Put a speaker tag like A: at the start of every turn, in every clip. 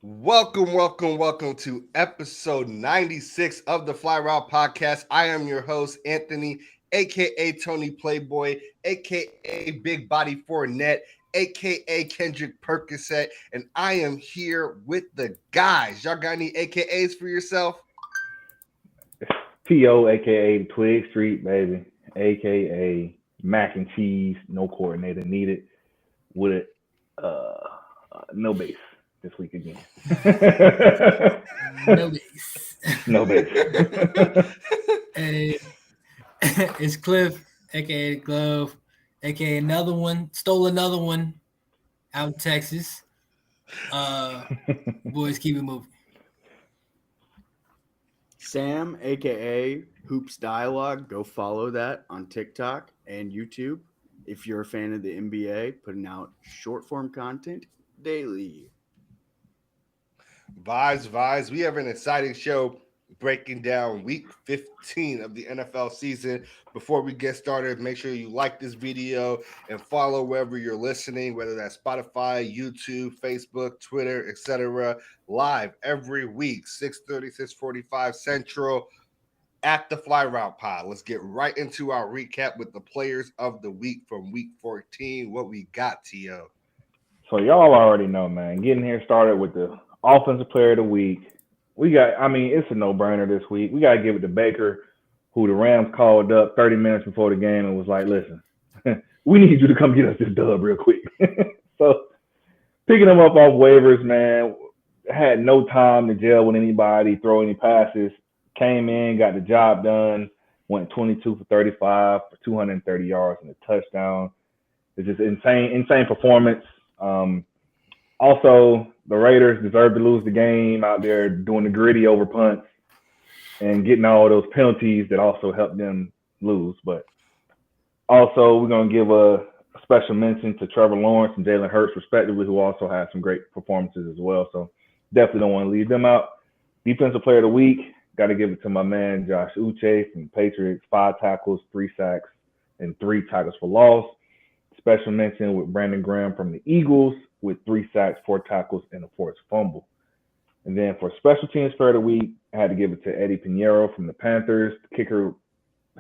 A: Welcome to episode 96 of the Fly Route Podcast. I am your host, Anthony, aka Tony Playboy, aka Big Body Fournette, aka Kendrick Percocet, and I am here with the guys. Y'all got any AKAs for yourself?
B: T.O., aka Twig Street, baby, aka Mac and Cheese, no coordinator needed, with uh, no base this week again.
C: No base.
B: No base.
C: Hey, it's Cliff, aka the Glove, aka another one. Stole another one out in Texas. Boys, keep it moving.
D: Sam, aka Hoops Dialogue, go follow that on TikTok and YouTube. If you're a fan of the NBA, putting out short form content daily.
A: Vibes. We have an exciting show breaking down week 15 of the NFL season. Before we get started, make sure you like this video and follow wherever you're listening, whether that's Spotify, YouTube, Facebook, Twitter, etc. Live every week, 6:30, 6:45 Central at the Fly Route Pod. Let's get right into our recap with the players of the week from week 14. What we got, T.O.?
B: So y'all already know, man. Getting here started with the offensive player of the week. It's a no-brainer this week. We got to give it to Baker, who the Rams called up 30 minutes before the game and was like, listen, we need you to come get us this dub real quick. So picking him up off waivers, man, had no time to gel with anybody, throw any passes, came in, got the job done, went 22 for 35 for 230 yards and a touchdown. It's just insane performance. Also, the Raiders deserve to lose the game out there doing the gritty over punts and getting all those penalties that also helped them lose. But also, we're going to give a special mention to Trevor Lawrence and Jalen Hurts, respectively, who also had some great performances as well. So definitely don't want to leave them out. Defensive player of the week, got to give it to my man Josh Uche from the Patriots, 5 tackles, 3 sacks, and 3 tackles for loss. Special mention with Brandon Graham from the Eagles with 3 sacks, 4 tackles, and a forced fumble. And then for special teams player of the week, I had to give it to Eddie Pinheiro from the Panthers. The kicker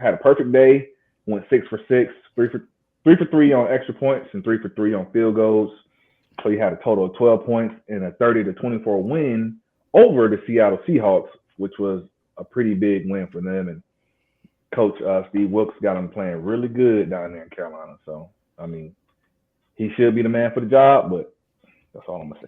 B: had a perfect day, went 6 for 6, 3 for 3 on extra points, and 3 for 3 on field goals. So he had a total of 12 points and a 30-24 win over the Seattle Seahawks, which was a pretty big win for them. And Coach Steve Wilkes got him playing really good down there in Carolina. So, he should be the man for the job, but that's all I'm gonna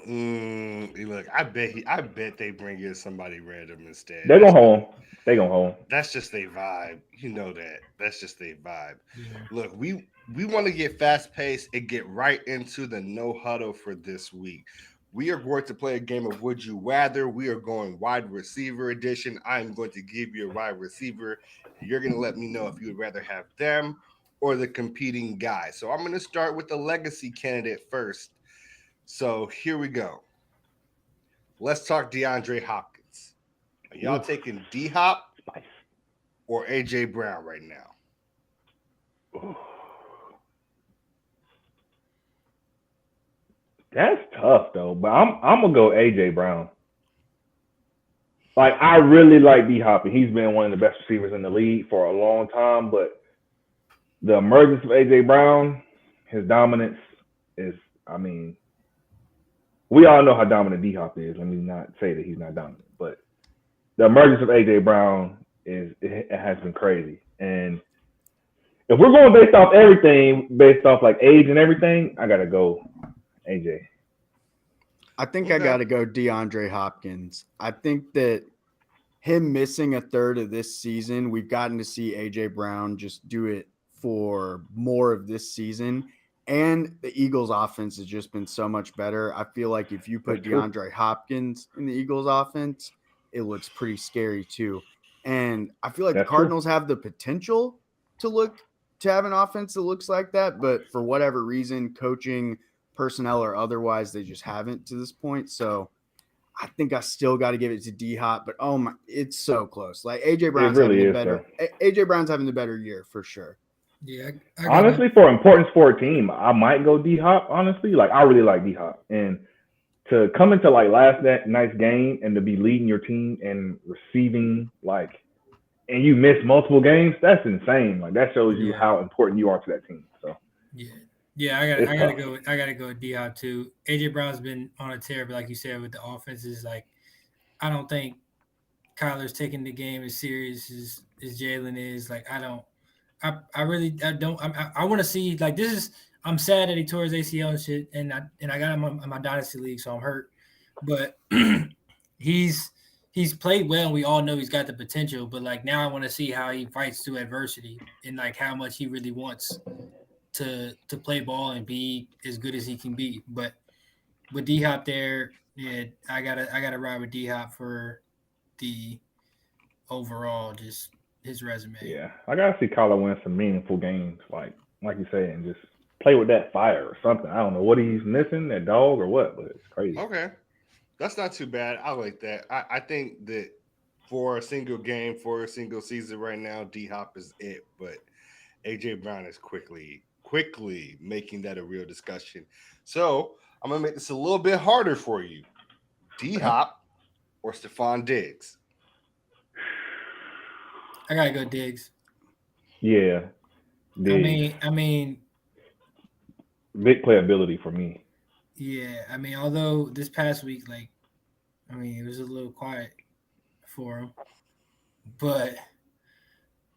B: say.
A: Look, I bet they bring in somebody random instead.
B: They gonna hold.
A: That's just their vibe. You know that. That's just their vibe.
C: Yeah.
A: Look, we want to get fast paced and get right into the no huddle for this week. We are going to play a game of Would You Rather. We are going wide receiver edition. I'm going to give you a wide receiver. You're going to let me know if you would rather have them or the competing guy. So I'm going to start with the legacy candidate first. So here we go. Let's talk DeAndre Hopkins. Are y'all taking D-Hop or A.J. Brown right now?
B: Ooh. That's tough though, but I'm gonna go AJ Brown. Like I really like D-Hop, and he's been one of the best receivers in the league for a long time. But the emergence of AJ Brown, his dominance is, we all know how dominant D-Hop is. Let me not say that he's not dominant, but the emergence of AJ Brown it has been crazy. And if we're going based off everything, based off like age and everything, I gotta go AJ.
D: I think I got to go DeAndre Hopkins. I think that him missing a third of this season, we've gotten to see AJ Brown just do it for more of this season. And the Eagles offense has just been so much better. I feel like if you put DeAndre Hopkins in the Eagles offense, it looks pretty scary too. And I feel like the Cardinals have the potential to have an offense that looks like that, but for whatever reason, coaching, personnel or otherwise, they just haven't to this point. So I think I still got to give it to D-Hop, but it's so close. Like AJ Brown's having the better. AJ Brown's having the better year for sure.
C: Yeah.
B: Honestly, for importance for a team, I might go D-Hop. Honestly, like I really like D-Hop, and to come into like last night's game and to be leading your team and receiving and you miss multiple games, that's insane. Like that shows you how important you are to that team. So
C: yeah, I gotta go with D-Hop too. AJ Brown's been on a tear, but like you said, with the offenses, like I don't think Kyler's taking the game as serious as Jalen is. Like I don't. I want to see like this is. I'm sad that he tore his ACL and shit, and I got him on my dynasty league, so I'm hurt. But he's played well. And we all know he's got the potential, but like now I want to see how he fights through adversity and like how much he really wants to play ball and be as good as he can be. But with D Hop there, yeah, I gotta ride with D Hop for the overall just his resume.
B: Yeah, I gotta see Kyler win some meaningful games, like you say, and just play with that fire or something. I don't know what he's missing, that dog or what, but it's crazy.
A: Okay, that's not too bad. I like that. I think that for a single game, for a single season right now, D Hop is it, but AJ Brown is quickly making that a real discussion. So I'm gonna make this a little bit harder for you. D Hop or Stephon Diggs?
C: I gotta go Diggs.
B: Yeah, Diggs.
C: I mean,
B: big playability for me.
C: Yeah, I mean, although this past week, like, I mean, it was a little quiet for him, but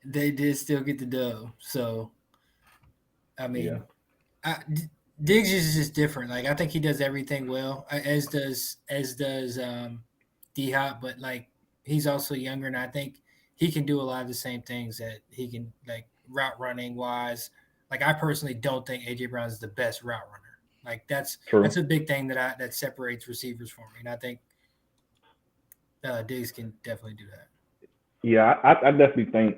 C: they did still get the dub. So, I mean, Diggs is just different. Like, I think he does everything well, as does D Hop, but like he's also younger, and I think he can do a lot of the same things that he can, like route running wise. Like, I personally don't think AJ Brown is the best route runner. Like that's a big thing that separates receivers for me, and I think Diggs can definitely do that.
B: Yeah, I definitely think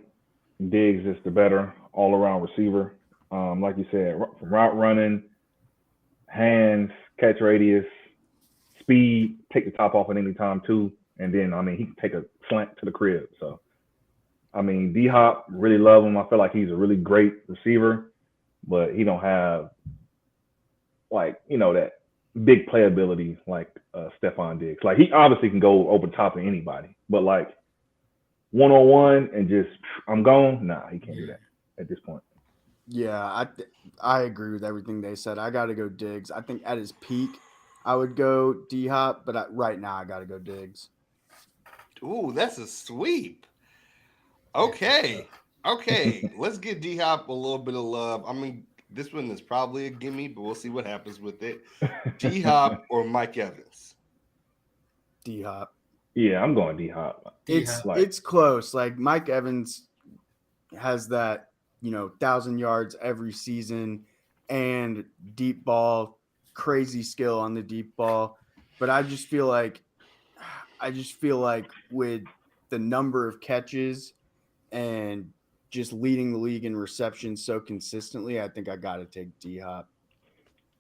B: Diggs is the better all around receiver. Like you said, route running, hands, catch radius, speed, take the top off at any time too, and then I mean he can take a slant to the crib. So I mean D Hop, really love him. I feel like he's a really great receiver, but he don't have that big playability like Stephon Diggs. Like he obviously can go over top of anybody, but like 1-on-1 and just I'm gone. Nah, he can't do that at this point.
D: Yeah, I agree with everything they said. I got to go Diggs. I think at his peak, I would go D Hop, but right now I got to go Diggs.
A: Ooh, that's a sweep. Okay, let's give D Hop a little bit of love. I mean, this one is probably a gimme, but we'll see what happens with it. D Hop or Mike Evans?
D: D Hop.
B: Yeah, I'm going D Hop.
D: It's close. Like Mike Evans has that 1,000 yards every season and deep ball, crazy skill on the deep ball. But I just feel like with the number of catches and just leading the league in receptions so consistently, I think I got to take D Hop.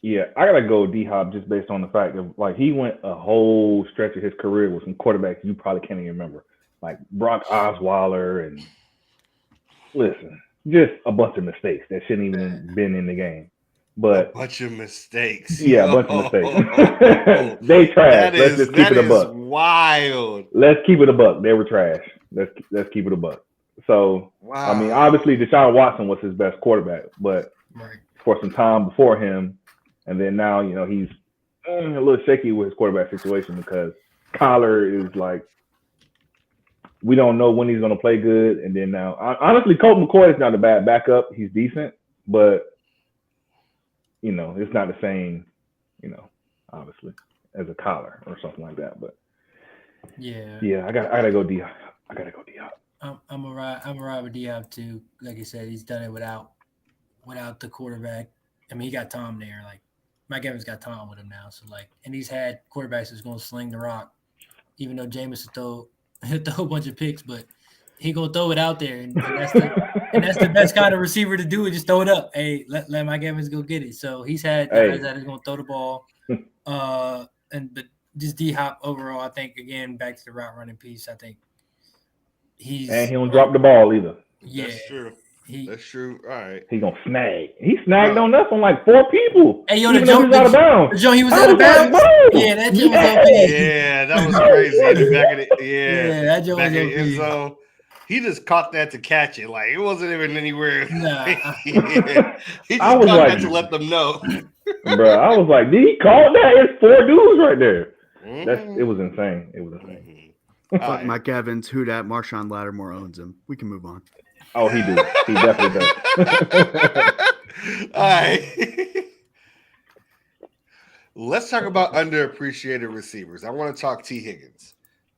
B: Yeah, I gotta go D Hop just based on the fact of like he went a whole stretch of his career with some quarterbacks you probably can't even remember, like Brock Osweiler and listen, just a bunch of mistakes that shouldn't even been in the game. But
A: a bunch of mistakes.
B: Yeah, a bunch of mistakes. They trash. Let's just keep it a buck.
A: Wild.
B: Let's keep it a buck. They were trash. Let's keep it a buck. So wow. I mean, obviously Deshaun Watson was his best quarterback, but for some time before him, and then now he's a little shaky with his quarterback situation because Kyler is like, we don't know when he's going to play good. And then now, honestly, Colt McCoy is not a bad backup. He's decent, but it's not the same, obviously as a Kyler or something like that. But yeah, I gotta go D. I gotta go D.
C: I'm a ride with D Hop too. Like I said, he's done it without the quarterback. I mean, he got Tom there. Like Mike Evans got Tom with him now. So and he's had quarterbacks that's going to sling the rock, even though Jameis hit a whole bunch of picks, but he gonna throw it out there, and that's the best kind of receiver to do it. Just throw it up. Hey, let Mike Evans go get it. So he's had guys that is gonna throw the ball, but just D Hop overall. I think again back to the route running piece. I think he don't
B: drop the ball either.
C: Yeah,
A: that's true. That's true. All right.
B: He gonna snag. He snagged on us on like 4 people.
C: Hey, yo,
B: even though he was out of bounds.
C: He was
B: I
C: out of
B: was like,
C: bounds.
B: bro,
C: Yeah, that joint was
B: yes.
C: OP.
A: Yeah, that was crazy. In the back of the
C: that joint
A: back
C: was
A: of the end
C: OP.
A: zone. He just caught that to catch it. Like it wasn't even anywhere.
C: Nah.
A: Yeah. He just
B: I was
A: caught
B: like,
A: that to let them know.
B: bro, I was like, did he call that? It's 4 dudes right there. It was insane. It was insane.
D: Fuck
A: Right.
D: Mike Evans. Who dat? Marshawn Lattimore owns him. We can move on.
B: Oh, he do. He definitely does.
A: All right. Let's talk about underappreciated receivers. I want to talk T. Higgins.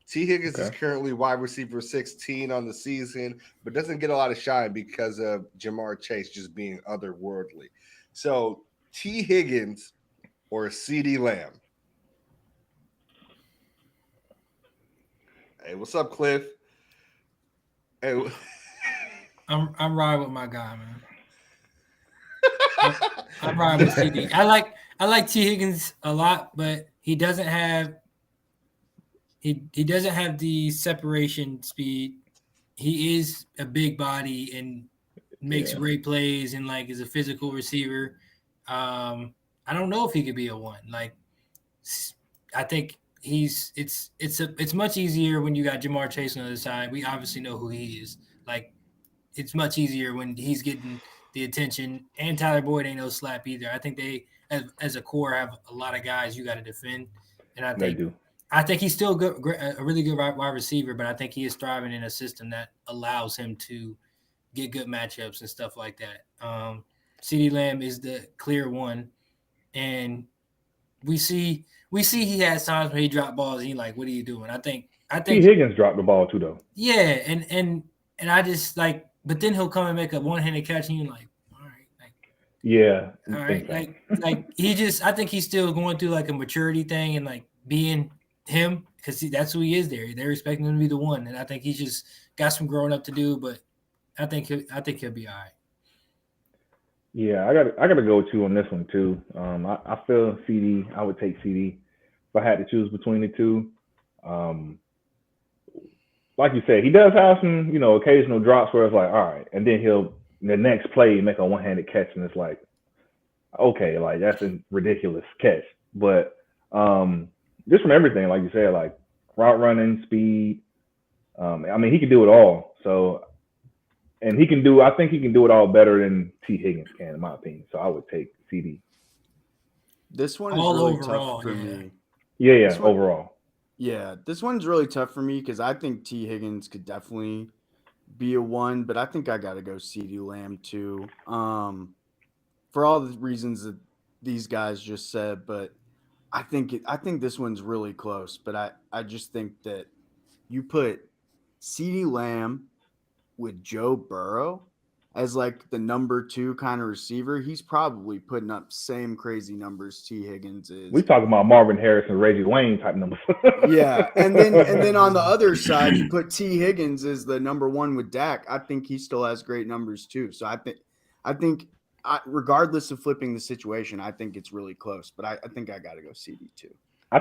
A: T. Higgins is currently wide receiver 16 on the season, but doesn't get a lot of shine because of Jamar Chase just being otherworldly. So, T. Higgins or CeeDee Lamb? Hey, what's up, Cliff? Hey,
C: I'm riding with my guy, man. I'm riding with CD. I like T. Higgins a lot, but he doesn't have the separation speed. He is a big body and makes great plays and like is a physical receiver. I don't know if he could be a 1. Like I think it's much easier when you got Jamar Chase on the other side. We obviously know who he is. Like it's much easier when he's getting the attention, and Tyler Boyd ain't no slap either. I think they, as a core, have a lot of guys you got to defend, and I think he's still a really good wide receiver, but I think he is thriving in a system that allows him to get good matchups and stuff like that. CeeDee Lamb is the clear one, and we see he has times where he dropped balls and he like, what are you doing? I think
B: T. Higgins dropped the ball too, though.
C: Yeah, and I just like, but then he'll come and make a one-handed catch, and you're like, all right, like,
B: yeah,
C: all right, like he just, I think he's still going through like a maturity thing and like being him because that's who he is. They're expecting him to be the one, and I think he's just got some growing up to do, but I think he'll be all right.
B: Yeah, I got to go with you on this one too. I feel CD. I would take CD if I had to choose between the two. Like you said, he does have some, occasional drops where it's like, all right, and then he'll the next play make a one-handed catch, and it's like, okay, like that's a ridiculous catch. But just from everything, like you said, like route running, speed. I mean, he can do it all. So. And I think he can do it all better than T. Higgins can, in my opinion. So I would take CD.
D: This one is really tough for me.
B: Yeah, overall.
D: Yeah, this one's really tough for me because I think T. Higgins could definitely be a 1, but I think I got to go CeeDee Lamb too. For all the reasons that these guys just said, but I think this one's really close. But I just think that you put CeeDee Lamb with Joe Burrow as like the number 2 kind of receiver, he's probably putting up same crazy numbers T. Higgins is.
B: We talking about Marvin Harrison, Reggie Wayne type numbers.
D: Yeah, and then on the other side, you put T. Higgins as the number 1 with Dak. I think he still has great numbers too. So I think regardless of flipping the situation, I think it's really close. But I think I got to go CD too.
B: I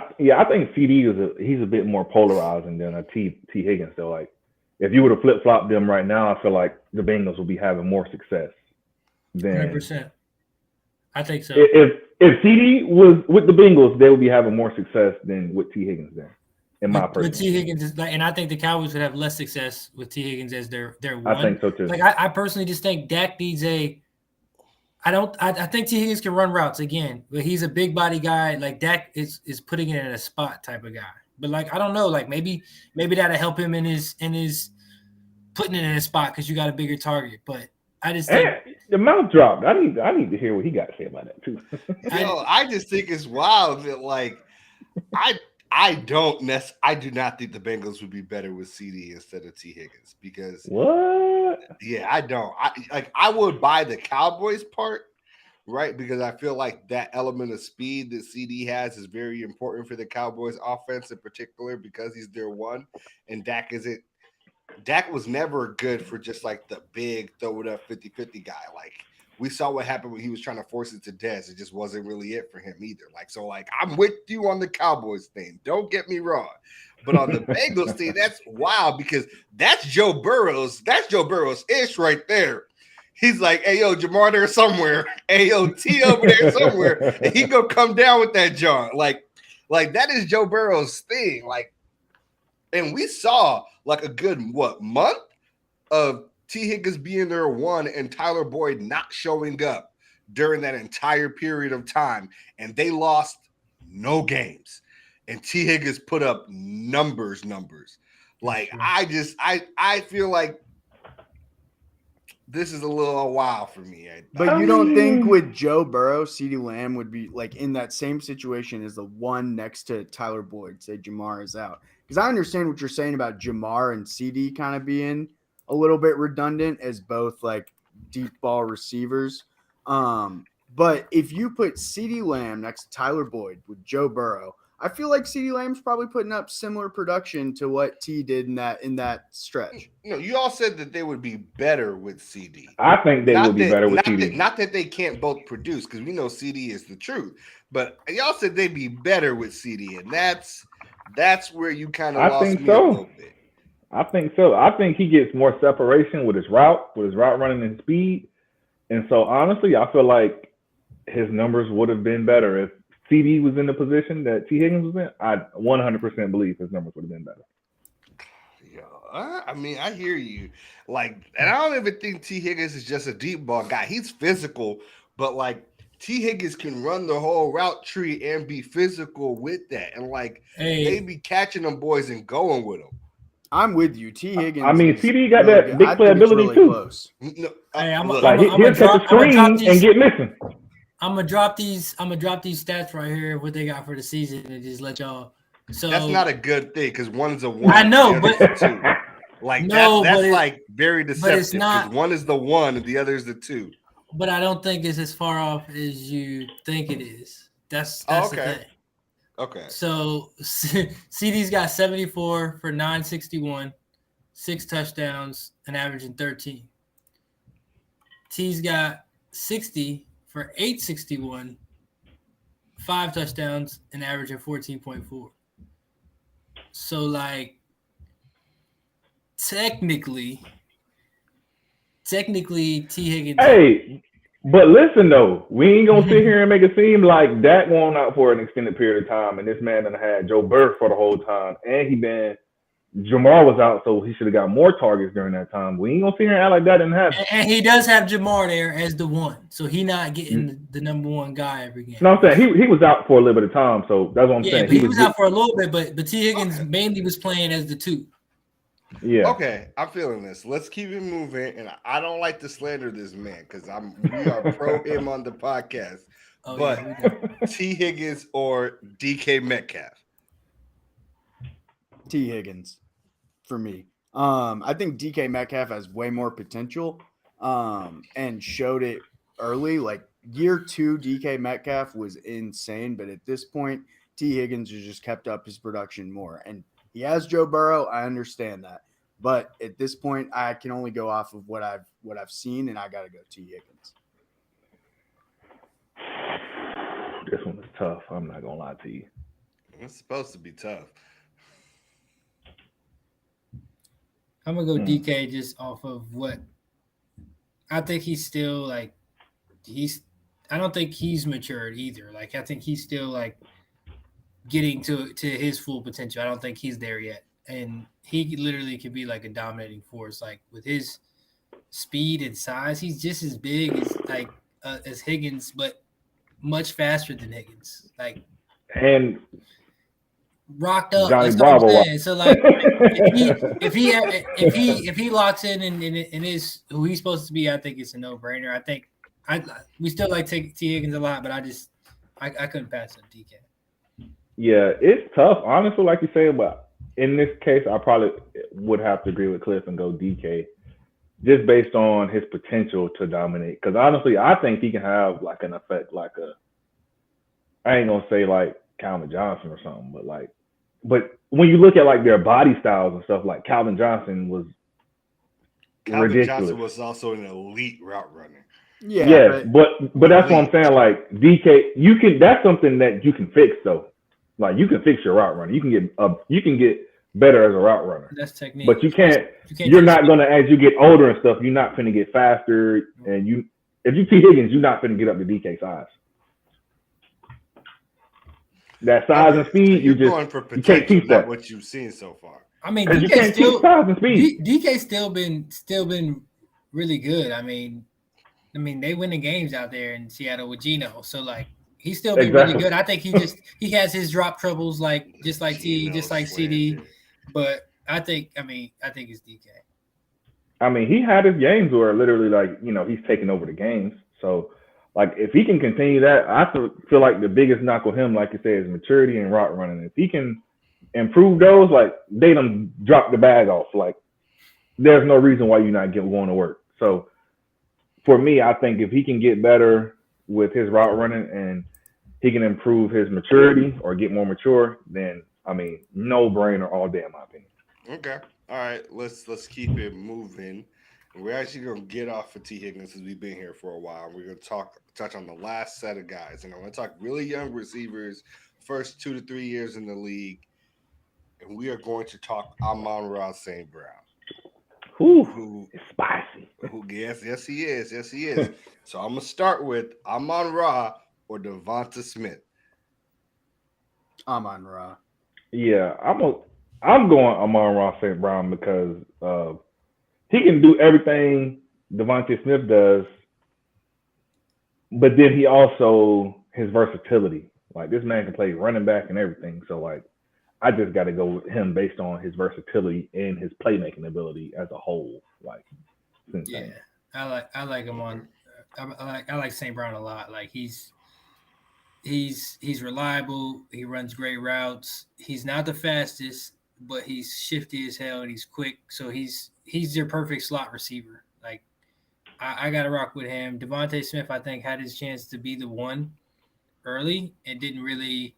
B: think CD he's a bit more polarizing than a T. Higgins though. Like, if you were to flip-flop them right now, I feel like the Bengals will be having more success than
C: 100%. I think so.
B: If CD was with the Bengals, they would be having more success than with T. Higgins then, in my personal.
C: But T. Higgins is like, and I think the Cowboys would have less success with T. Higgins as their 1.
B: I think so too.
C: Like I personally just think Dak needs I think T. Higgins can run routes again, but he's a big body guy. Like Dak is putting it in a spot type of guy. But like I don't know, like maybe that'll help him in his putting it in a spot because you got a bigger target. But I just think
B: the mouth dropped. I need to hear what he got to say about that too.
A: I just think it's wild that like I do not think the Bengals would be better with CD instead of T. Higgins because
B: what?
A: Yeah, I don't. I would buy the Cowboys part. Right, because I feel like that element of speed that CD has is very important for the Cowboys offense in particular because he's their 1 and Dak isn't. Dak was never good for just like the big throw it up 50-50 guy. Like we saw what happened when he was trying to force it to Dez. It just wasn't really it for him either. Like so, like I'm with you on the Cowboys thing. Don't get me wrong, but on the Bengals thing, that's wild because that's Joe Burrow's ish right there. He's like, hey, yo, Jamar there somewhere. Hey, yo, T over there somewhere. And he gonna come down with that John. Like that is Joe Burrow's thing. Like, and we saw like a good, month of T. Higgins being their one and Tyler Boyd not showing up during that entire period of time. And they lost no games. And T. Higgins put up numbers. Like, I feel like this is a little wild for me.
D: But you don't think with Joe Burrow, CeeDee Lamb would be like in that same situation as the one next to Tyler Boyd, say Jamar is out? Because I understand what you're saying about Jamar and CD kind of being a little bit redundant as both like deep ball receivers. But if you put CeeDee Lamb next to Tyler Boyd with Joe Burrow, I feel like CeeDee Lamb's probably putting up similar production to what T did in that stretch.
A: No, you all said that they would be better with CD.
B: I think they would be better with CD.
A: Not that they can't both produce, because we know CD is the truth. But y'all said they'd be better with CD, and that's where you kind of lost me a little bit.
B: I think so. I think he gets more separation with his route running and speed. And so honestly, I feel like his numbers would have been better if CD was in the position that T. Higgins was in. I 100% believe his numbers would have been better.
A: Yeah, I mean, I hear you. Like, and I don't even think T. Higgins is just a deep ball guy. He's physical, but like T. Higgins can run the whole route tree and be physical with that. And like they be catching them boys and going with them.
D: I'm with you. T. Higgins.
B: I mean, CD got really that big playability really too.
D: Close.
A: No,
C: hey,
B: he'll catch the screen and get missing.
C: I'm gonna drop these stats right here, what they got for the season, and just let y'all. So
A: that's not a good thing because one's a one.
C: I know, but
A: two. Like no, that's like very deceptive. Because one is the one and the other is the two.
C: But I don't think it's as far off as you think it is. That's the thing.
A: Okay.
C: So CD's got 74 for 961, 6 touchdowns, and averaging 13. T's got 60 for 861, 5 touchdowns, and averaging 14.4. So, like, technically, T. Higgins.
B: Hey, but listen though, we ain't gonna sit here and make it seem like Dak won out for an extended period of time, and this man done had Joe Burrow for the whole time, and Jamar was out, so he should have got more targets during that time. We ain't gonna sit here and act like that didn't happen.
C: And he does have Jamar there as the one, so he not getting the number one guy every game.
B: No, I'm saying he was out for a little bit of time, so that's what I'm saying.
C: But he was out for a little bit, but T. Higgins mainly was playing as the 2.
B: Yeah.
A: Okay, I'm feeling this. Let's keep it moving, and I don't like to slander this man because we are pro him on the podcast. But T. Higgins or DK Metcalf?
D: T. Higgins for me. I think DK Metcalf has way more potential and showed it early. Like year 2, DK Metcalf was insane, but at this point, T. Higgins has just kept up his production more. And he has Joe Burrow. I understand that. But at this point, I can only go off of what I've seen, and I got to go T. Higgins.
B: This one is tough. I'm not going to lie to you.
A: It's supposed to be tough.
C: I'm going to go DK just off of what I think he's still like I don't think he's matured either. Like I think he's still like getting to his full potential. I don't think he's there yet. And he literally could be like a dominating force. Like with his speed and size, he's just as big as Higgins, but much faster than Higgins. Like
B: and
C: rocked up.
B: Johnny
C: That's
B: Bravo.
C: what I'm saying. So like if he locks in and is who he's supposed to be, I think it's a no-brainer. I think we still like T. Higgins a lot, but I couldn't pass up DK.
B: Yeah, it's tough, honestly, like you say, but in this case, I probably would have to agree with Cliff and go DK, just based on his potential to dominate. Because honestly, I think he can have like an effect, like I ain't gonna say like Calvin Johnson or something, but when you look at like their body styles and stuff, like Calvin Johnson was ridiculous.
A: Johnson was also an elite route runner.
B: Yeah, but that's what I'm saying. Like DK, that's something that you can fix though. Like you can fix your route running. You can get better as a route runner.
C: That's technique.
B: But you can't.
C: You
B: You're not gonna, as you get older and stuff, you're not gonna get faster. And if you T Higgins, you're not gonna get up to DK size. That size and speed,
A: you're going for potential,
B: you can't teach that.
A: What you've seen so far.
C: I mean,
B: Because you can't teach size and speed.
C: DK's still been really good. I mean, they winning games out there in Seattle with Geno, so like he's still been really good. I think he has his drop troubles just like CD, but I think it's DK.
B: I mean, he had his games where literally he's taking over the games. So like if he can continue that, I feel like the biggest knock on him, like you said, is maturity and route running. If he can improve those, like they done drop the bag off. Like there's no reason why you're not going to work. So for me, I think if he can get better with his route running and he can improve his maturity or get more mature, then I mean, no brainer all day in my opinion.
A: Okay. All right. Let's keep it moving. We're actually gonna get off of T. Higgins because we've been here for a while. We're gonna touch on the last set of guys, and I'm gonna talk really young receivers, first 2 to 3 years in the league, and we are going to talk Amon-Ra St. Brown.
B: Who is spicy?
A: Yes, he is. Yes, he is. So I'm gonna start with Amon-Ra or Devonta Smith.
D: Amon-Ra.
B: Yeah, I'm going Amon-Ra St. Brown because he can do everything Devonta Smith does, but then he also his versatility. Like this man can play running back and everything. So like I just got to go with him based on his versatility and his playmaking ability as a whole. Like,
C: yeah, I like him on. I like St. Brown a lot. Like he's reliable. He runs great routes. He's not the fastest, but he's shifty as hell and he's quick. So he's your perfect slot receiver. Like I got to rock with him. Devonta Smith, I think, had his chance to be the one early and didn't really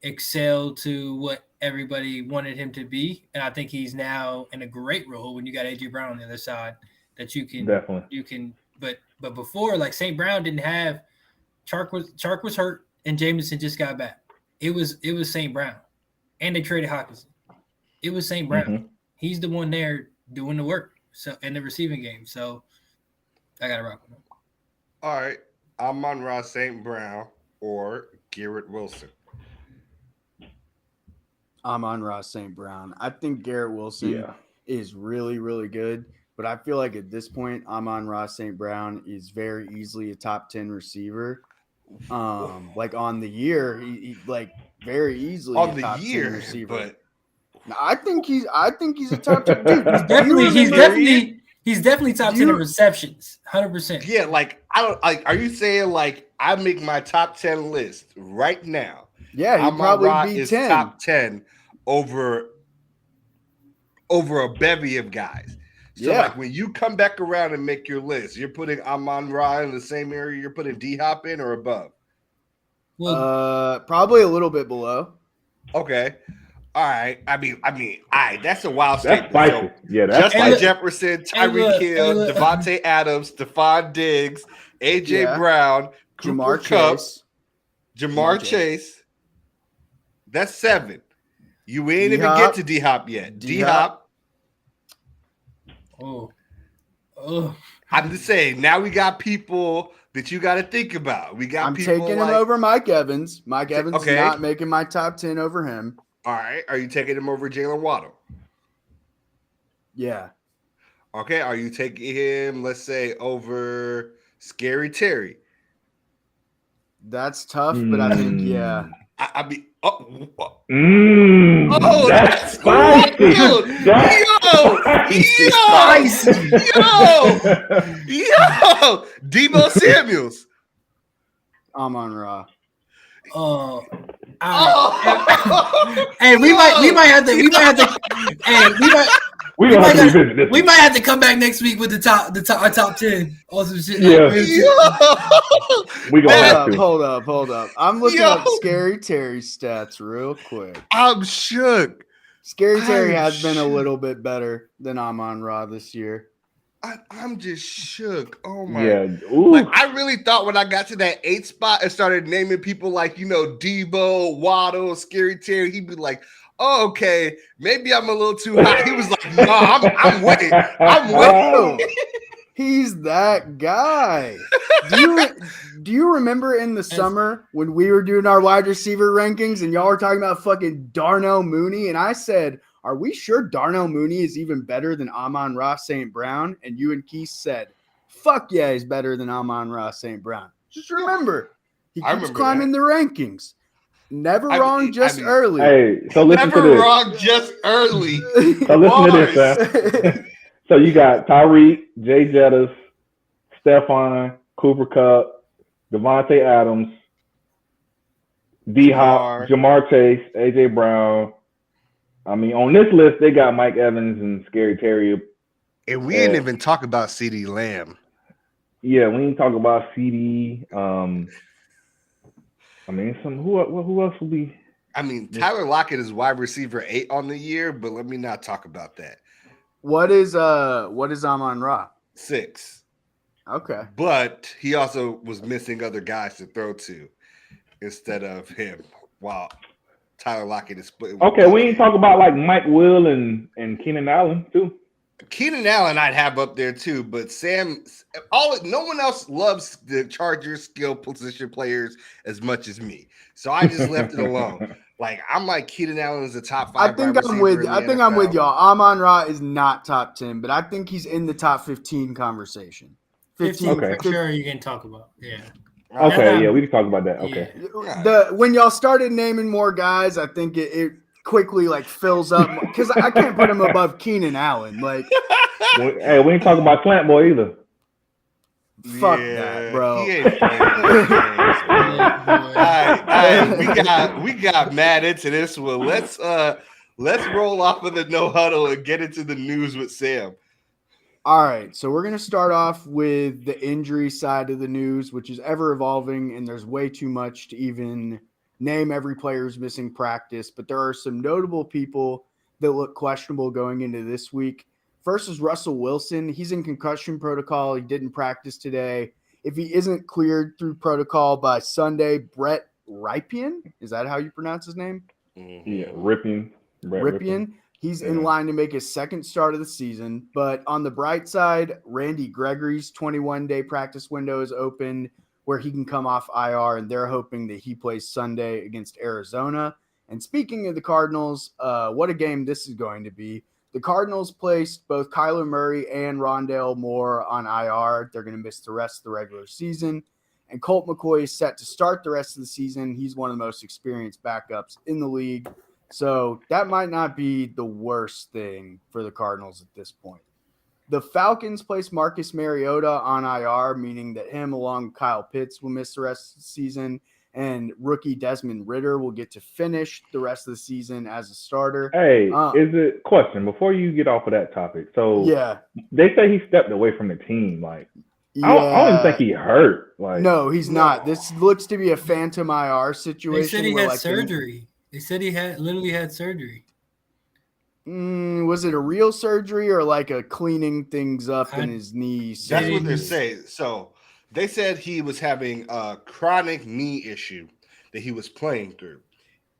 C: excel to what everybody wanted him to be. And I think he's now in a great role when you got AJ Brown on the other side that you can
B: definitely.
C: But before, like St. Brown didn't have Chark was hurt and Jameson just got back. It was St. Brown. And they traded Hawkinson. It was St. Brown.
B: Mm-hmm.
C: He's the one there doing the work. So in the receiving game. So I gotta rock with him.
A: All right. Amon-Ra St. Brown or Garrett Wilson.
D: Amon-Ra St. Brown. I think Garrett Wilson is really, really good. But I feel like at this point, Amon-Ra St. Brown is very easily a top 10 receiver. Like on the year, he like very easily
A: on
D: a
A: the
D: top
A: year
D: 10 receiver.
A: But
D: I think he's a top 10. Dude,
C: he's definitely top 10 in receptions. 100%.
A: Yeah, like I don't like. Are you saying like I make my top 10 list right now?
D: Yeah, he'd probably be 10.
A: Top 10 over a bevy of guys. So like when you come back around and make your list, you're putting Amon-Ra in the same area you're putting D-Hop in or above?
D: Well, probably a little bit below.
A: Okay. All right. I mean, that's a wild statement.
B: That's spicy. Yeah, that's
A: Justin Jefferson, Tyreek Hill, Devontae Adams, Stephon Diggs, AJ Brown, Cooper Kupp, Jamar Chase. That's 7. You ain't even get to D-Hop yet. D-Hop.
C: Oh.
A: I'm just saying, now we got people that you got to think about. I'm
D: taking him over Mike Evans. Mike Evans is not making my top 10 over him.
A: All right. Are you taking him over Jalen Waddle?
D: Yeah.
A: Okay. Are you taking him, let's say, over Scary Terry?
D: That's tough, but I think, yeah.
A: That's spicy. Yo, Debo Samuels.
D: Amon-Ra.
C: Hey, we might have to come back next week with our top 10. Awesome shit.
B: Yeah. We gonna
D: hold up. I'm looking up Scary Terry's stats real quick.
A: I'm shook.
D: Scary Terry has been a little bit better than Amon-Ra this year.
A: I'm just shook. Oh my!
B: Yeah.
A: Like I really thought when I got to that 8 spot and started naming people like Debo, Waddle, Scary Terry, he'd be like, oh, okay, maybe I'm a little too hot. He was like, no, I'm with it. I'm with
D: Bro,
A: it.
D: he's that guy. Do you remember in the summer when we were doing our wide receiver rankings and y'all were talking about fucking Darnell Mooney? And I said, are we sure Darnell Mooney is even better than Amon-Ra St. Brown? And you and Keith said, fuck yeah, he's better than Amon-Ra St. Brown. Just remember, he
A: I
D: keeps
A: remember
D: climbing the rankings. Never wrong, just early.
B: Hey, so listen to
A: Never
B: this.
A: wrong, just early.
B: So listen to this,
A: Bars.
B: Sam. So you got Tyreek, Jay Jettis, Stephon, Cooper Kupp, Devontae Adams, D Hop, Jamar Chase, AJ Brown. I mean, on this list they got Mike Evans and Scary Terry.
A: And we didn't even talk about CeeDee Lamb.
B: Yeah, we didn't talk about CD. I mean, who else will be?
A: I mean, Tyler Lockett is wide receiver 8 on the year, but let me not talk about that.
D: What is Amon-Ra?
A: 6.
D: Okay.
A: But he also was missing other guys to throw to instead of him while Tyler Lockett is splitting.
B: Okay, we didn't talk about like Mike Will and Keenan Allen too.
A: Keenan Allen I'd have up there too, but no one else loves the Chargers skill position players as much as me. So I just left it alone. Like I'm like Keenan Allen is a top 5.
D: I think I'm with y'all. Amon-Ra is not top 10, but I think he's in the top 15 conversation.
C: 15
B: Okay.
C: for sure you can talk about. Yeah.
B: Okay, yeah, we can talk about that. Okay.
D: When y'all started naming more guys, I think it quickly like fills up because I can't put him above Keenan Allen. Like,
B: hey, we ain't talking about Plant Boy either.
D: Fuck that, bro.
A: He ain't playing All right, we got mad into this one. Let's roll off of the no huddle and get into the news with Sam.
D: All right, so we're gonna start off with the injury side of the news, which is ever evolving, and there's way too much to even name every player's missing practice. But there are some notable people that look questionable going into this week. First is Russell Wilson. He's in concussion protocol. He didn't practice today. If he isn't cleared through protocol by Sunday, Brett Rypien, is that how you pronounce his name?
B: Yeah, Rypien.
D: Rypien. He's in line to make his second start of the season. But on the bright side, Randy Gregory's 21-day practice window is open where he can come off IR, and they're hoping that he plays Sunday against Arizona. And speaking of the Cardinals, what a game this is going to be. The Cardinals placed both Kyler Murray and Rondale Moore on IR. They're going to miss the rest of the regular season. And Colt McCoy is set to start the rest of the season. He's one of the most experienced backups in the league. So that might not be the worst thing for the Cardinals at this point. The Falcons placed Marcus Mariota on IR, meaning that him along with Kyle Pitts will miss the rest of the season. And rookie Desmond Ridder will get to finish the rest of the season as a starter.
B: Hey, is it question before you get off of that topic? So
D: yeah,
B: they say he stepped away from the team. Like, I don't even think he hurt. Like,
D: no, he's not. This looks to be a phantom IR situation.
C: They said he had surgery. They said he literally had surgery.
D: Was it a real surgery or like a cleaning things up in his knees?
A: That's what they're saying. So they said he was having a chronic knee issue that he was playing through,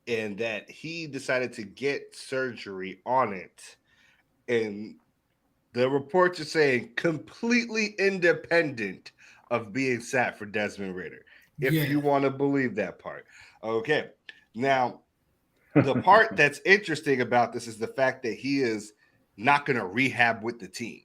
A: and that he decided to get surgery on it. And the reports are saying completely independent of being sat for Desmond Ridder, if you want to believe that part. Okay. Now, the part that's interesting about this is the fact that he is not going to rehab with the team.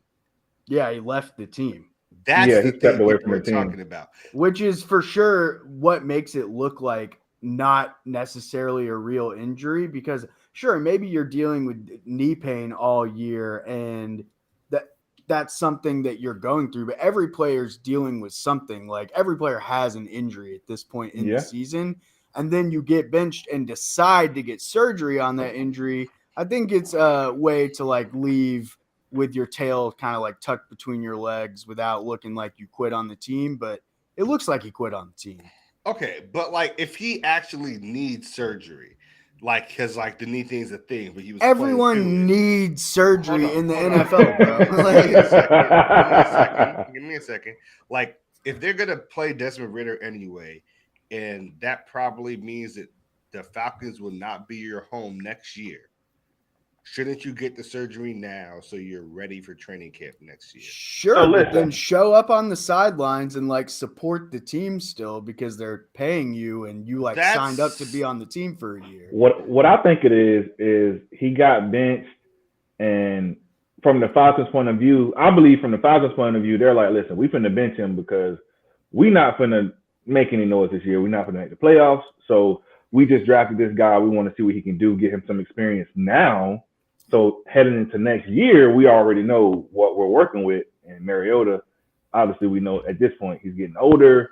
D: Yeah, he left the team.
A: That's the thing we're talking about.
D: Which is for sure what makes it look like not necessarily a real injury, because sure, maybe you're dealing with knee pain all year and that's something that you're going through, but every player's dealing with something. Like every player has an injury at this point in the season. And then you get benched and decide to get surgery on that injury. I think it's a way to like leave with your tail kind of like tucked between your legs without looking like you quit on the team, but it looks like he quit on the team.
A: Okay, but like if he actually needs surgery, like because like the knee thing's a thing, but he was
D: everyone needs surgery in the NFL, bro.
A: Give me a second. Like if they're gonna play Desmond Ridder anyway, and that probably means that the Falcons will not be your home next year, shouldn't you get the surgery now so you're ready for training camp next year?
D: Sure, but then
B: listen.
D: show up on the sidelines and like support the team still because they're paying you and you like signed up to be
A: That's
D: on the team for a year.
B: What I think it is he got benched, and from the Falcons' point of view, I believe from the Falcons' point of view, they're like, listen, we finna bench him because we not finna make any noise this year. We're not finna make the playoffs. So we just drafted this guy. We want to see what he can do, get him some experience now. So heading into next year, we already know what we're working with. And Mariota, obviously, we know at this point he's getting older,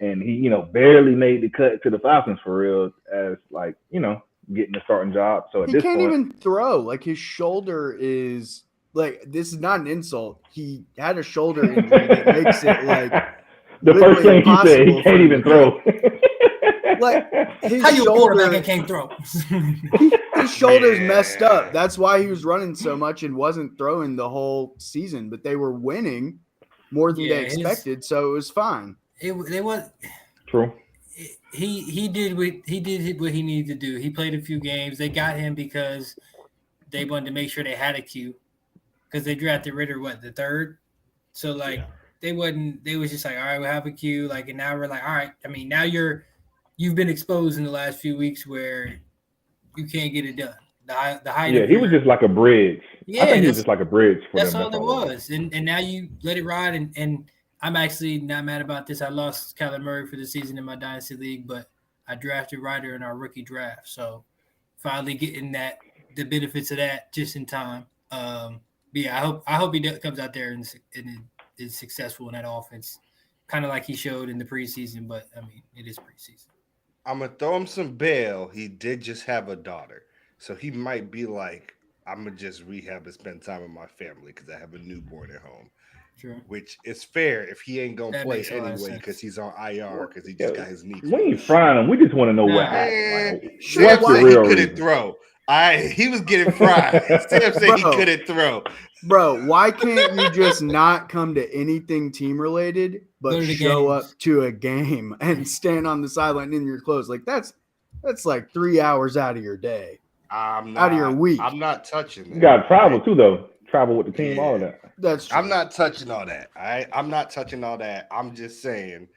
B: and he, barely made the cut to the Falcons for real, as like, getting a starting job. So at
D: He
B: this
D: can't
B: point,
D: even throw. Like his shoulder is like this is not an insult. He had a shoulder injury that makes it like
B: the first
D: literally
B: thing he said, he
D: impossible for
B: can't
D: him to
B: even throw.
D: Like his
C: How you a quarterback
D: shoulder,
C: and can't throw?
D: his shoulder's messed up.
A: Man.
D: That's why he was running so much and wasn't throwing the whole season. But they were winning more than
C: Yeah,
D: they expected, so it was fine.
C: It was
B: True.
C: he did what he needed to do. He played a few games. They got him because they wanted to make sure they had a Q because they drafted Ritter the third. So like they was just like, all right, we'll have a Q. Like, and now we're like, all right. I mean, now you've been exposed in the last few weeks where you can't get it done. The height
B: Yeah,
C: of
B: he was just like a bridge.
C: Yeah,
B: I think he was just like a bridge for
C: that's
B: them.
C: all it was. And now you let it ride. And I'm actually not mad about this. I lost Kyler Murray for the season in my dynasty league, but I drafted Ryder in our rookie draft. So finally getting the benefits of that just in time. But yeah, I hope he comes out there and is successful in that offense, kind of like he showed in the preseason. But I mean, it is preseason.
A: I'm gonna throw him some bail. He did just have a daughter, so he might be like, "I'm gonna just rehab and spend time with my family because I have a newborn at home."
C: Sure.
A: Which is fair if he ain't gonna
C: That
A: play
C: makes a lot of
A: anyway
C: sense.
A: because he's on IR because he
B: Yeah,
A: just got his knee.
B: we ain't
A: cleared.
B: frying him. We just want to know what
C: Nah.
B: happened.
A: Man,
B: Like,
D: Sure,
A: Sam
B: what's the
A: said he
B: real
A: couldn't
B: reason?
A: throw. He was getting fried. Sam said he
D: Bro.
A: couldn't throw.
D: Bro, why can't you just not come to anything team related,
C: Go
D: but
C: to the
D: show
C: games.
D: up to a game and stand on the sideline in your clothes? Like that's like 3 hours out of your day,
A: I'm
D: out of your
A: not.
D: week.
A: I'm not touching
B: You
A: that.
B: got to travel
A: right?
B: too, though. Travel with the team, all of
A: Yeah.
B: that.
D: That's true.
A: I'm not touching all that. All right. I'm not touching all that. I'm just saying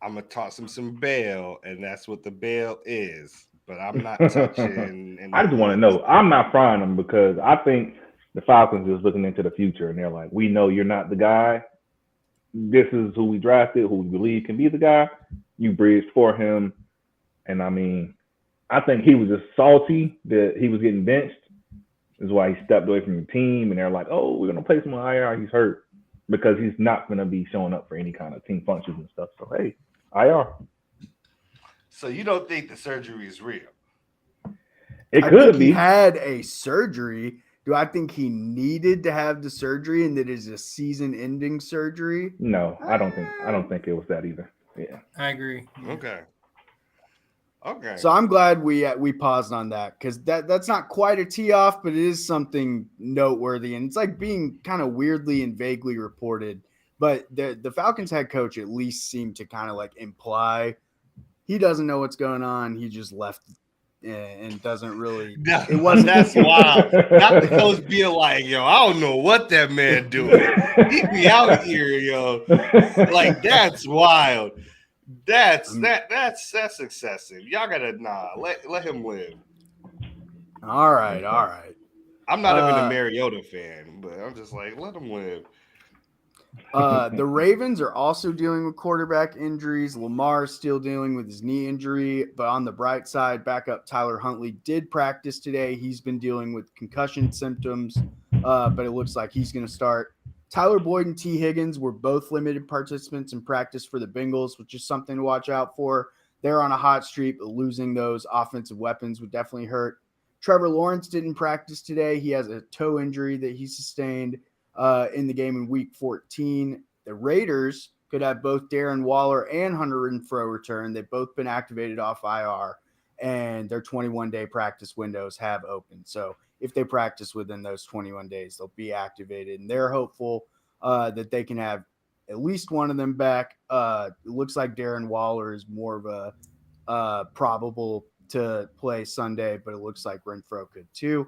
A: I'm gonna toss him some bail, and that's what the bail is. But I'm not touching
B: I just want to
A: anything.
B: know. I'm not frying them because I think the Falcons is looking into the future and they're like, we know you're not the guy. This is who we drafted, who we believe can be the guy. You bridged for him. And I mean, I think he was just salty that he was getting benched. Is why he stepped away from the team. And they're like, oh, we're going to place him on IR. He's hurt because he's not going to be showing up for any kind of team functions and stuff. So, hey, IR.
A: So you don't think the surgery is real?
B: It
D: I
B: could
D: think he
B: be.
D: had a surgery. Do I think he needed to have the surgery and that is a season-ending surgery?
B: No, I don't think it was that either. Yeah.
C: I agree. Yeah.
A: Okay. Okay.
D: So I'm glad we paused on that because that's not quite a tee off, but it is something noteworthy, and it's like being kind of weirdly and vaguely reported. But the Falcons head coach at least seemed to kind of like imply he doesn't know what's going on. He just left and doesn't really.
A: No,
D: It wasn't.
A: that's wild. Not the coach being like, yo, I don't know what that man doing. He be out here, yo. Like that's wild. That's excessive. Y'all gotta let him live.
D: All right.
A: I'm not even a Mariota fan, but I'm just like, let him live.
D: The Ravens are also dealing with quarterback injuries. Lamar's still dealing with his knee injury, but on the bright side, backup Tyler Huntley did practice today. He's been dealing with concussion symptoms, but it looks like he's going to start. Tyler Boyd and T. Higgins were both limited participants in practice for the Bengals, which is something to watch out for. They're on a hot streak. Losing those offensive weapons would definitely hurt. Trevor Lawrence didn't practice today. He has a toe injury that he sustained in the game in Week 14. The Raiders could have both Darren Waller and Hunter Renfrow return. They've both been activated off IR, and their 21-day practice windows have opened. So if they practice within those 21 days, they'll be activated, and they're hopeful that they can have at least one of them back. It looks like Darren Waller is more of a probable to play Sunday, but it looks like Renfro could too.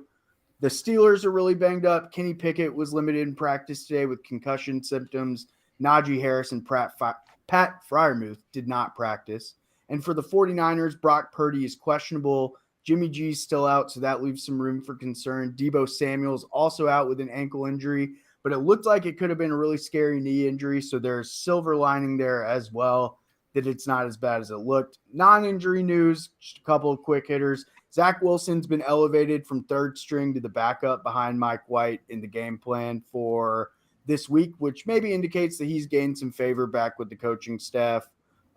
D: The Steelers are really banged up. Kenny Pickett was limited in practice today with concussion symptoms. Najee Harris and Pat Fryermuth did not practice. And for the 49ers, Brock Purdy is questionable. Jimmy G's still out, so that leaves some room for concern. Deebo Samuel's also out with an ankle injury, but it looked like it could have been a really scary knee injury, so there's silver lining there as well, that it's not as bad as it looked. Non-injury news, just a couple of quick hitters. Zach Wilson's been elevated from third string to the backup behind Mike White in the game plan for this week, which maybe indicates that he's gained some favor back with the coaching staff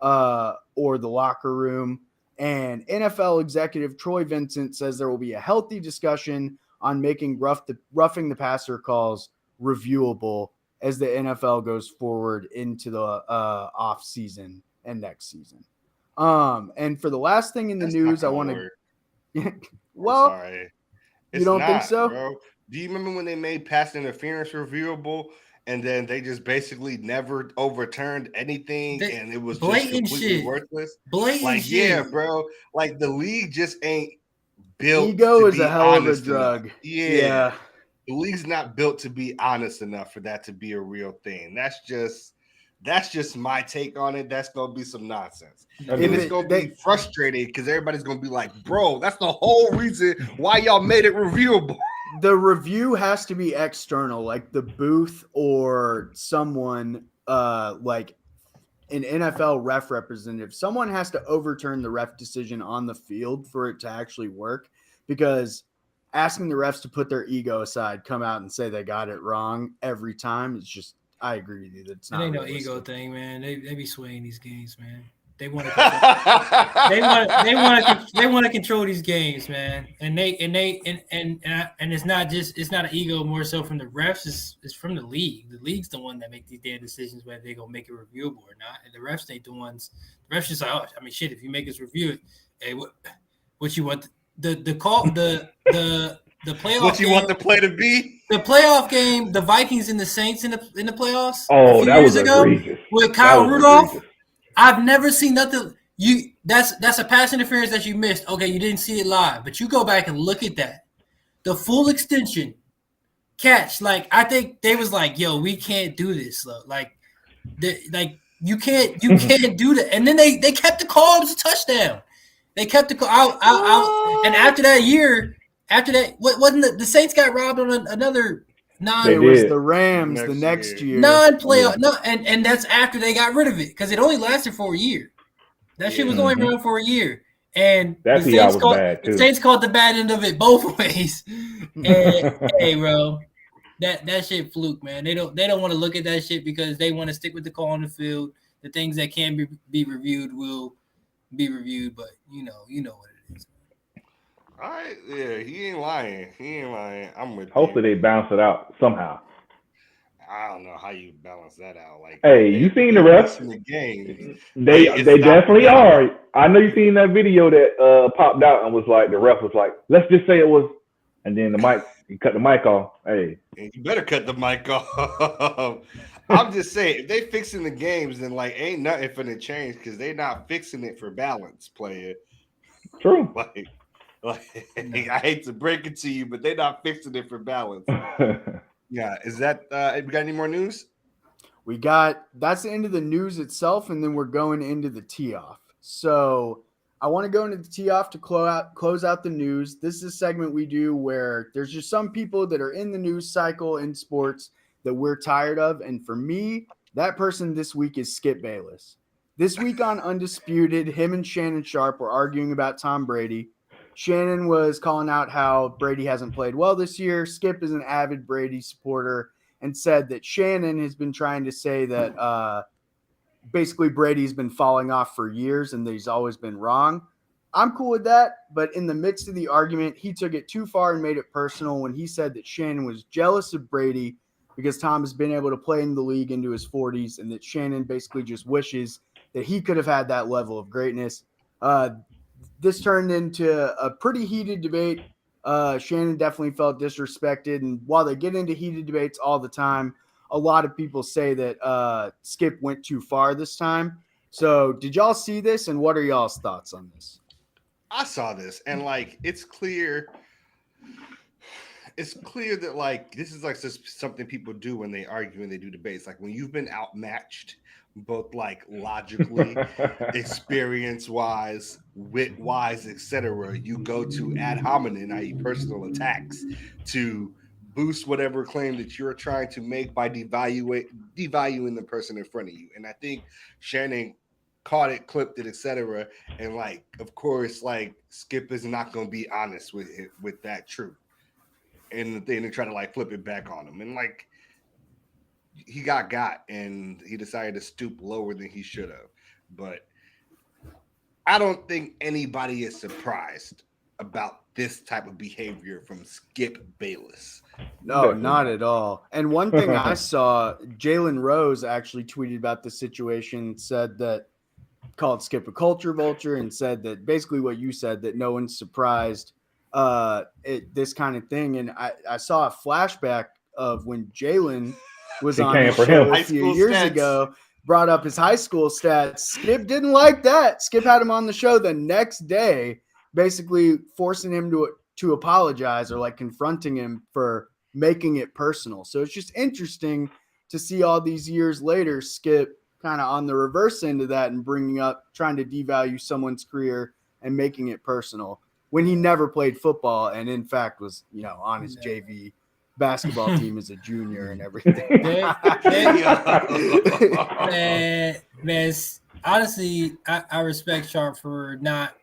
D: or the locker room. And NFL executive Troy Vincent says there will be a healthy discussion on making roughing the passer calls reviewable as the NFL goes forward into the off season and next season. And for the last thing in the news, I want to. Well,
A: sorry.
D: You don't think so?
A: Bro. Do you remember when they made pass interference reviewable and then they just basically never overturned anything and it was just completely worthless?
C: Blatant shit.
A: Yeah, bro. Like the league just ain't built.
D: Ego is a hell of a drug.
A: Yeah. The league's not built to be honest enough for that to be a real thing. That's just my take on it. That's gonna be some nonsense. And it's gonna be frustrating because everybody's gonna be like, bro, that's the whole reason why y'all made it reviewable.
D: The review has to be external, like the booth or someone like an NFL ref representative. Someone has to overturn the ref decision on the field for it to actually work, because asking the refs to put their ego aside, come out and say they got it wrong every time, it's just, I agree with you. That's not.
C: It ain't no ego thing, man. They be swaying these games, man. They want to they want to control these games, man. And it's not an ego more so from the refs. It's from the league. The league's the one that make these damn decisions whether they gonna make it reviewable or not. And the refs ain't the ones. The refs just like, oh, I mean, shit. If you make us review it, hey, what you want the call the playoff?
A: What you want the play to be?
C: The playoff game, the Vikings and the Saints in the playoffs.
B: Oh, that was egregious.
C: With Kyle Rudolph. I've never seen nothing. That's a pass interference that you missed. Okay, you didn't see it live, but you go back and look at that. The full extension catch. Like, I think they was like, yo, we can't do this. Like you can't do that. And then they kept the call. It was a touchdown. They kept the call out. And after that, what wasn't the Saints got robbed on another
D: It was the Rams the next year.
C: Non-playoff. No, and that's after they got rid of it because it only lasted for a year. That shit was only around for a year. And
B: that was bad too.
C: The Saints caught the bad end of it both ways. And hey, bro, that shit fluke, man. They don't want to look at that shit because they want to stick with the call on the field. The things that can be reviewed will be reviewed, but you know what it is.
A: All right, yeah, he ain't lying. I'm with.
B: Hopefully they bounce it out somehow.
A: I don't know how you balance that out. Like,
B: hey, you seen the refs
A: in the game?
B: They definitely are. I know you seen that video that popped out and was like, the ref was like, let's just say it was, and then he cut the mic off. Hey,
A: you better cut the mic off. I'm just saying, if they fixing the games, then like ain't nothing finna change because they not fixing it for balance, player.
B: True.
A: I hate to break it to you, but they're not fixing it for balance. Yeah, is that we got any more news?
D: That's the end of the news itself, and then we're going into the tee-off. So I want to go into the tee-off to close out the news. This is a segment we do where there's just some people that are in the news cycle in sports that we're tired of, and for me, that person this week is Skip Bayless. This week on Undisputed, him and Shannon Sharp were arguing about Tom Brady. Shannon was calling out how Brady hasn't played well this year. Skip is an avid Brady supporter and said that Shannon has been trying to say that basically Brady's been falling off for years and that he's always been wrong. I'm cool with that, but in the midst of the argument, he took it too far and made it personal when he said that Shannon was jealous of Brady because Tom has been able to play in the league into his 40s and that Shannon basically just wishes that he could have had that level of greatness. This turned into a pretty heated debate. Shannon definitely felt disrespected. And while they get into heated debates all the time, a lot of people say that Skip went too far this time. So did y'all see this? And what are y'all's thoughts on this?
A: I saw this, and like it's clear that like this is like just something people do when they argue and they do debates. Like when you've been outmatched, both like logically, experience wise, wit wise, etc. You go to ad hominem, i.e., personal attacks, to boost whatever claim that you're trying to make by devaluing the person in front of you. And I think Shannon caught it, clipped it, etc. And like, of course, like Skip is not going to be honest with it, with that truth and then they try to like flip it back on him. And like he got and he decided to stoop lower than he should have. But I don't think anybody is surprised about this type of behavior from Skip Bayless.
D: No, not at all. And one thing I saw, Jalen Rose actually tweeted about the situation, said that called Skip a culture vulture and said that basically what you said, that no one's surprised this kind of thing. And I saw a flashback of when Jalen was on the show a few years ago, brought up his high school stats. Skip didn't like that. Skip had him on the show the next day, basically forcing him to apologize or like confronting him for making it personal. So it's just interesting to see all these years later, Skip kind of on the reverse end of that and trying to devalue someone's career and making it personal when he never played football and in fact was, on his JV basketball team as a junior and everything.
C: Man, honestly, I respect Sharp for not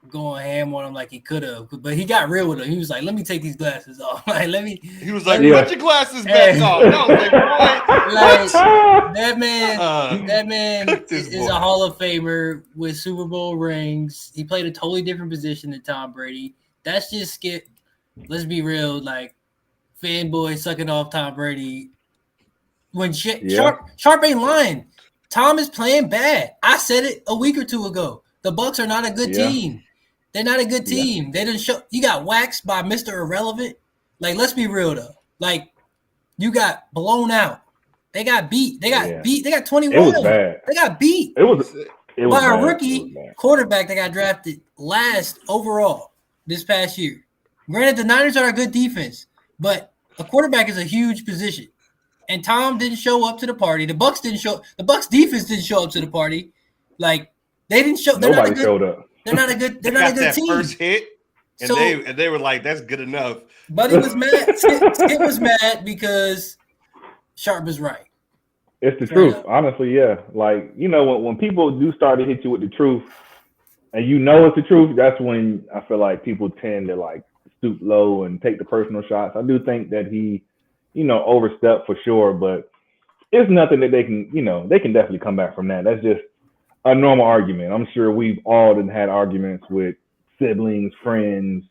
C: going ham on him like he could have, but he got real with him. He was like, "Let me take these glasses off."
A: He was like, "Put your glasses back on." I was like, "Boy,
C: that man is a Hall of Famer with Super Bowl rings. He played a totally different position than Tom Brady. That's just Skip. Let's be real, like fanboy sucking off Tom Brady. When Sharp ain't lying. Tom is playing bad. I said it a week or two ago. The Bucs are not a good team. They're not a good team. Yeah. They didn't show. You got waxed by Mr. Irrelevant. Like, let's be real though. Like, you got blown out. They got beat. They got beat. They got 21.
B: It was bad.
C: They got beat.
B: It was
C: by a rookie quarterback that got drafted last overall this past year. Granted, the Niners are a good defense, but a quarterback is a huge position. And Tom didn't show up to the party. The Bucs didn't show. The Bucs defense didn't show up to the party. Like, they didn't show.
B: Nobody showed up.
C: They're not a good. They're not a good team.
A: First hit, and they were like, "That's good enough."
C: Buddy was mad. Skip was mad because Sharp was right.
B: It's the truth, honestly. Yeah, like when people do start to hit you with the truth, and it's the truth, that's when I feel like people tend to like stoop low and take the personal shots. I do think that he, overstepped for sure, but it's nothing that they can definitely come back from that. That's just a normal argument. I'm sure we've all had arguments with siblings, friends.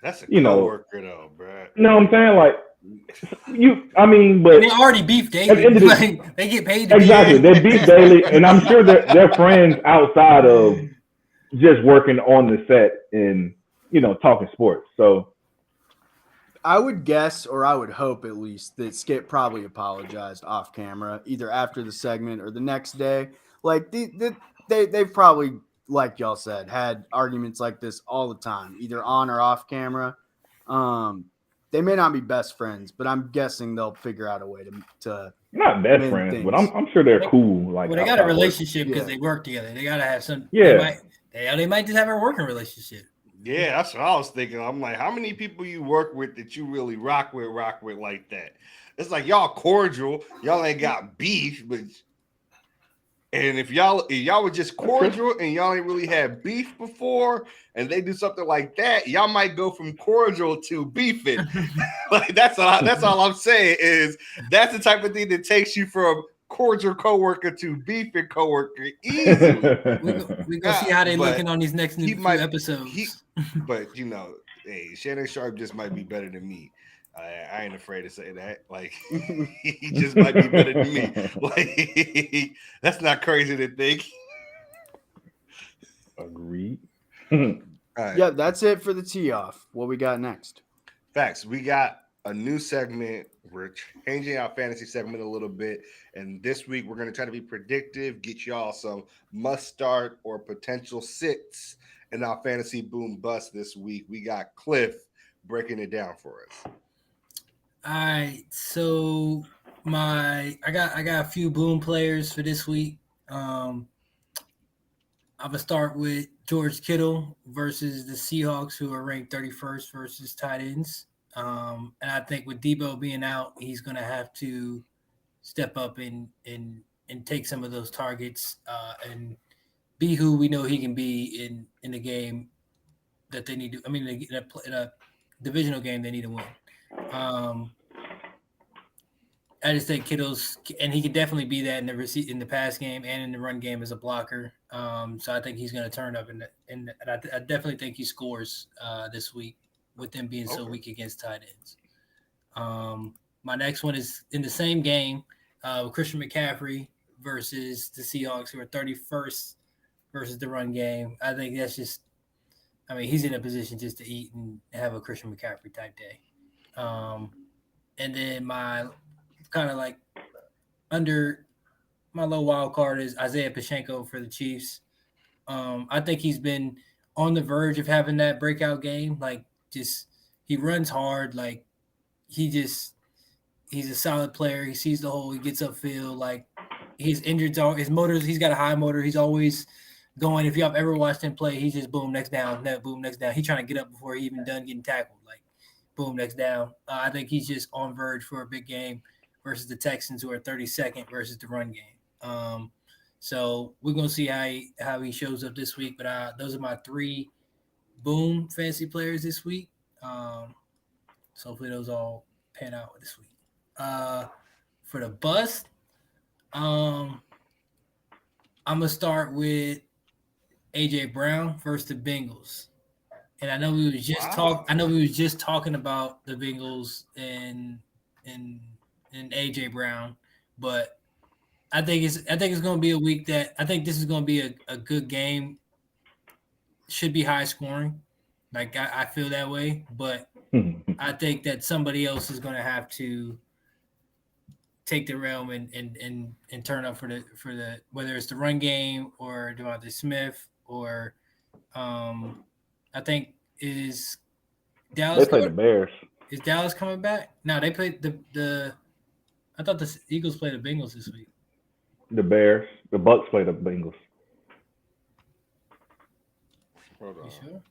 A: That's a coworker though, bro.
B: You know what I'm saying? Like but
C: they already beef daily. They get paid to
B: exactly. They beef daily, and I'm sure they're friends outside of just working on the set and talking sports. So
D: I would guess, or I would hope at least, that Skip probably apologized off camera, either after the segment or the next day. Like they've probably, like y'all said, had arguments like this all the time, either on or off camera. They may not be best friends, but I'm guessing they'll figure out a way to
B: not best friends, things. But I'm sure they're cool. Like,
C: they got a relationship because they work together. They gotta have some.
B: Yeah,
C: they might just have a working relationship.
A: Yeah, that's what I was thinking. I'm like, how many people you work with that you really rock with like that? It's like y'all cordial, y'all ain't got beef, but if y'all were just cordial and y'all ain't really had beef before, and they do something like that, y'all might go from cordial to beefing. Like that's all I'm saying is that's the type of thing that takes you from cordial coworker to beefing coworker easily.
C: We gonna see how they looking on these next few episodes.
A: But hey, Shannon Sharp just might be better than me. I ain't afraid to say that. Like he just might be better than me. Like that's not crazy to think.
B: Agreed.
A: Right.
D: Yeah, that's it for the tee off. What we got next?
A: Facts. We got a new segment. We're changing our fantasy segment a little bit. And this week we're going to try to be predictive, get y'all some must start or potential sits. And our fantasy boom bust this week, we got Cliff breaking it down for us.
C: All right, so I got a few boom players for this week. I'm gonna start with George Kittle versus the Seahawks, who are ranked 31st versus tight ends. And I think with Debo being out, he's gonna have to step up and take some of those targets and be who we know he can be in the game that they need to. I mean, in a divisional game, they need to win. Um, I just think Kittle's, and he can definitely be that in the pass game and in the run game as a blocker. So I think he's going to turn up, and I definitely think he scores this week with them being so weak against tight ends. My next one is in the same game with Christian McCaffrey versus the Seahawks, who are 31st versus the run game. I think that's just, I mean, he's in a position just to eat and have a Christian McCaffrey type day. And then my kind of like under my low wild card is Isaiah Pacheco for the Chiefs. I think he's been on the verge of having that breakout game. Like, just he runs hard. Like, he's a solid player. He sees the hole. He gets upfield. Like, his his motors. He's got a high motor. He's always going. If y'all ever watched him play, he's just boom next down, boom next down. He's trying to get up before he even done getting tackled. Like, boom next down. I think he's just on verge for a big game versus the Texans, who are 32nd versus the run game. So we're gonna see how he shows up this week. But those are my three boom fantasy players this week. So hopefully those all pan out this week. For the bust, I'm gonna start with AJ Brown versus the Bengals. And I know we was just talking about the Bengals and AJ Brown, but I think it's going to be a week that I think this is going to be a good game. Should be high scoring, like I feel that way, but I think that somebody else is going to have to take the realm and turn up for the whether it's the run game or Devontae Smith or I think is Dallas.
B: They play the Bears.
C: Is Dallas coming back? No, they played the. I thought the Eagles played the Bengals this week.
B: The Bears. The Bucks play the Bengals.
A: Hold on.
C: You sure?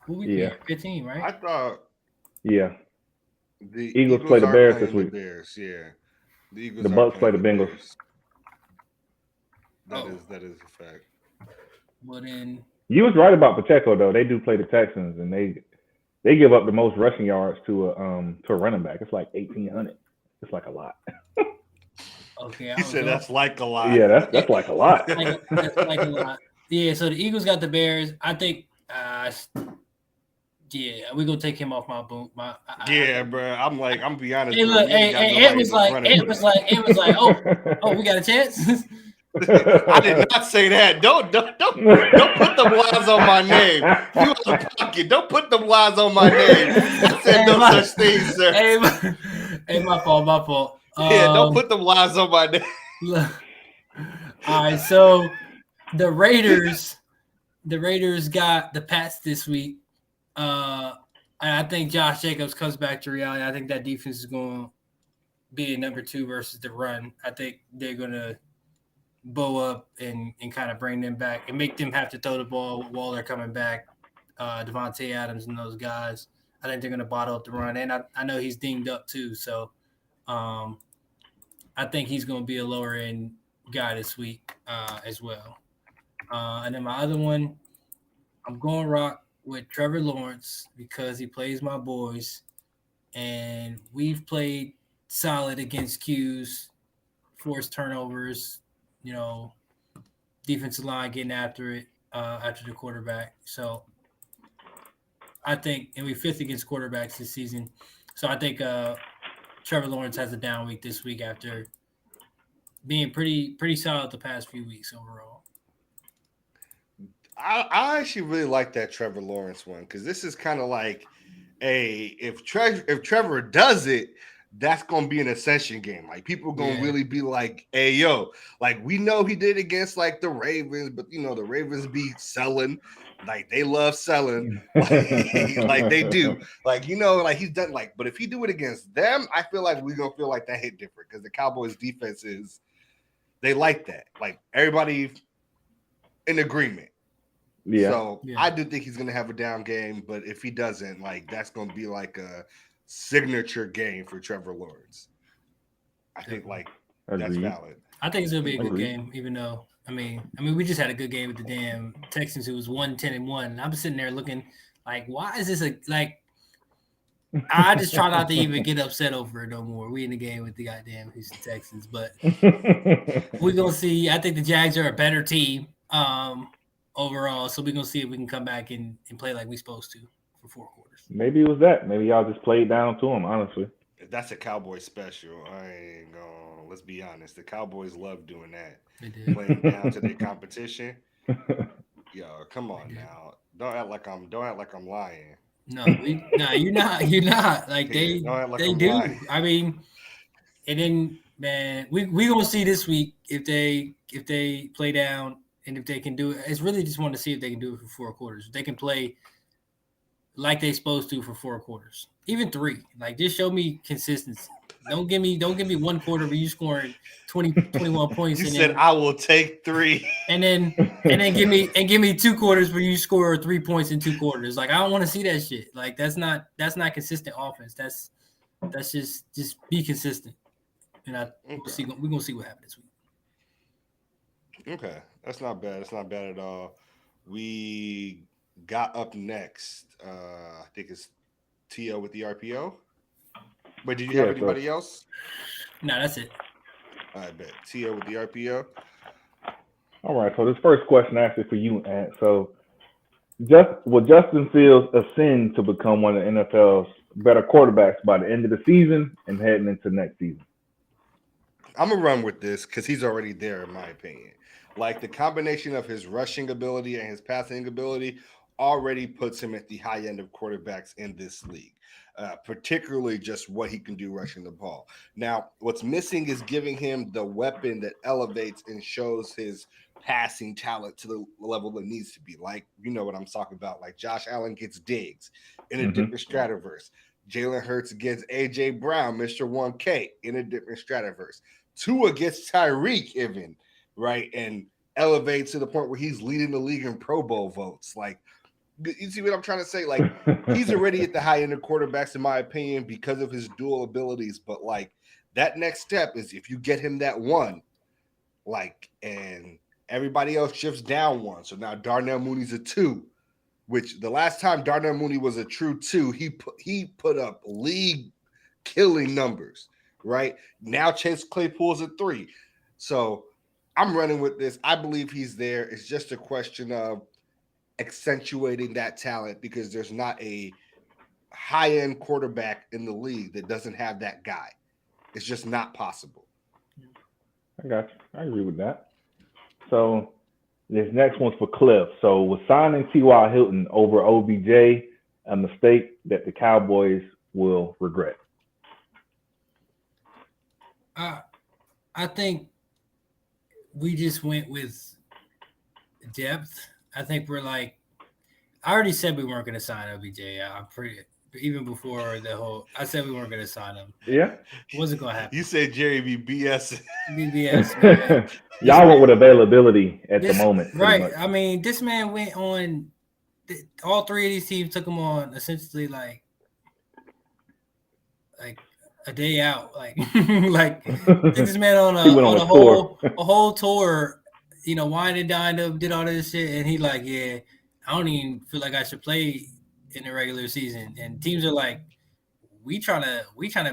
C: Who we play? 15, right?
A: I thought.
B: Yeah.
A: The
B: Eagles play the Bears this week.
A: The Bears, yeah. The Eagles.
B: The Bucks play the Bengals.
A: That is a fact.
C: Well then.
B: You was right about Pacheco though. They do play the Texans, and they give up the most rushing yards to a running back. It's like 1,800. It's like a lot.
C: Okay,
A: he said that's like a lot.
B: Yeah, that's like a lot.
C: That's like a lot. Yeah, so the Eagles got the Bears. I think. Yeah, we're gonna take him off my boom.
A: Bro. I'm gonna be honest.
C: Hey, look, it was like, oh, we got a chance.
A: I did not say that. Don't put them lies on my name. You out of pocket. Don't put them lies on my name. I said no such thing, sir.
C: Hey, my fault.
A: Don't put them lies on my name.
C: Look. All right, so the Raiders got the Pats this week. And I think Josh Jacobs comes back to reality. I think that defense is going to be a number 2 versus the run. I think they're going to bow up and kind of bring them back and make them have to throw the ball while they're coming back. Devontae Adams and those guys. I think they're going to bottle up the run. And I know he's dinged up too. So I think he's going to be a lower end guy this week as well. And then my other one, I'm going rock with Trevor Lawrence because he plays my boys. And we've played solid against Qs, forced turnovers, defensive line getting after it after the quarterback. So I think, and we 5th against quarterbacks this season. So I think Trevor Lawrence has a down week this week after being pretty solid the past few weeks overall.
A: I actually really like that Trevor Lawrence one because this is kind of like if Trevor does it, that's gonna be an ascension game. Like people gonna
C: Yeah.
A: really be like, "Hey, yo!" Like we know he did against like the Ravens, but the Ravens be selling. Like they love selling, like they do. Like like he's done. Like, but if he do it against them, I feel like we're gonna feel like that hit different because the Cowboys' defense they like that. Like everybody in agreement.
B: Yeah,
A: So I do think he's gonna have a down game, but if he doesn't, like that's gonna be like a signature game for Trevor Lawrence. I think like that's
B: agreed.
A: valid.
C: I think it's gonna be a good
B: Agreed.
C: game, even though I mean, we just had a good game with the damn Texans, who was 1-10-1. And I'm sitting there looking like, why is this I just try not to even get upset over it no more. We in the game with the goddamn Houston Texans, but we're gonna see. I think the Jags are a better team overall, so we're gonna see if we can come back and play like we supposed to for 4 quarters.
B: Maybe it was that. Maybe y'all just played down to him, honestly.
A: If that's a Cowboy special, I ain't gonna. Let's be honest. The Cowboys love doing that,
C: They did.
A: playing down to their competition. Yo, come on
C: did.
A: now. Don't act like I'm lying.
C: No, you're not. Like
A: Yeah, don't act like
C: they
A: I'm
C: do.
A: lying.
C: I mean, and then man, we gonna see this week if they play down and if they can do it. It's really just want to see if they can do it for 4 quarters. If they can play like they supposed to for 4 quarters, even 3. Like just show me consistency. Don't give me 1 quarter where you scoring 20, 21 points.
A: You
C: and
A: said
C: then,
A: I will take 3.
C: and then give me 2 quarters where you score 3 points in 2 quarters. Like I don't want to see that shit. Like that's not consistent offense. That's just be consistent. And we're gonna see what happens this week.
A: Okay, that's not bad. That's not bad at all. We got up next. I think it's Tio with the RPO. But did you have
B: Yeah, so
A: anybody else?
C: No, that's it.
A: I bet Tio with the RPO.
B: all right. So this first question actually for you, Ant. So will Justin Fields ascend to become one of the NFL's better quarterbacks by the end of the season and heading into next season?
A: I'm gonna run with this because he's already there, in my opinion. Like the combination of his rushing ability and his passing ability already puts him at the high end of quarterbacks in this league. Particularly just what he can do rushing the ball. Now, what's missing is giving him the weapon that elevates and shows his passing talent to the level that needs to be. Like, you know what I'm talking about. Like Josh Allen gets Diggs in a different stratoverse. Jalen Hurts against AJ Brown, Mr. 1K, in a different stratoverse. Tua gets Tyreek even, right? And elevates to the point where he's leading the league in Pro Bowl votes. Like, you see what I'm trying to say? Like, he's already at the high end of quarterbacks, in my opinion, because of his dual abilities. But, like, that next step is if you get him that one, like, and everybody else shifts down one. So now Darnell Mooney's a 2, which the last time Darnell Mooney was a true 2, he put up league killing numbers, right? Now Chase Claypool's a 3. So I'm running with this. I believe he's there. It's just a question of accentuating that talent because there's not a high-end quarterback in the league that doesn't have that guy. It's just not possible.
B: I got you. I agree with that. So this next one's for Cliff. So was signing T.Y. Hilton over OBJ a mistake that the Cowboys will regret?
C: I think we just went with depth. I think we're like, I already said we weren't going to sign OBJ. I'm pretty, even before the whole, I said we weren't going to sign him.
B: Yeah.
C: It wasn't going to happen.
A: You said Jerry be BS.
C: BBS, man.
B: Y'all went with availability at the moment.
C: Right.
B: Much.
C: I mean, this man went on, all 3 of these teams took him on essentially like a day out. Like, like took this man on a whole tour, wined and dined up, did all this shit. And he like, yeah, I don't even feel like I should play in the regular season. And teams are like, we trying to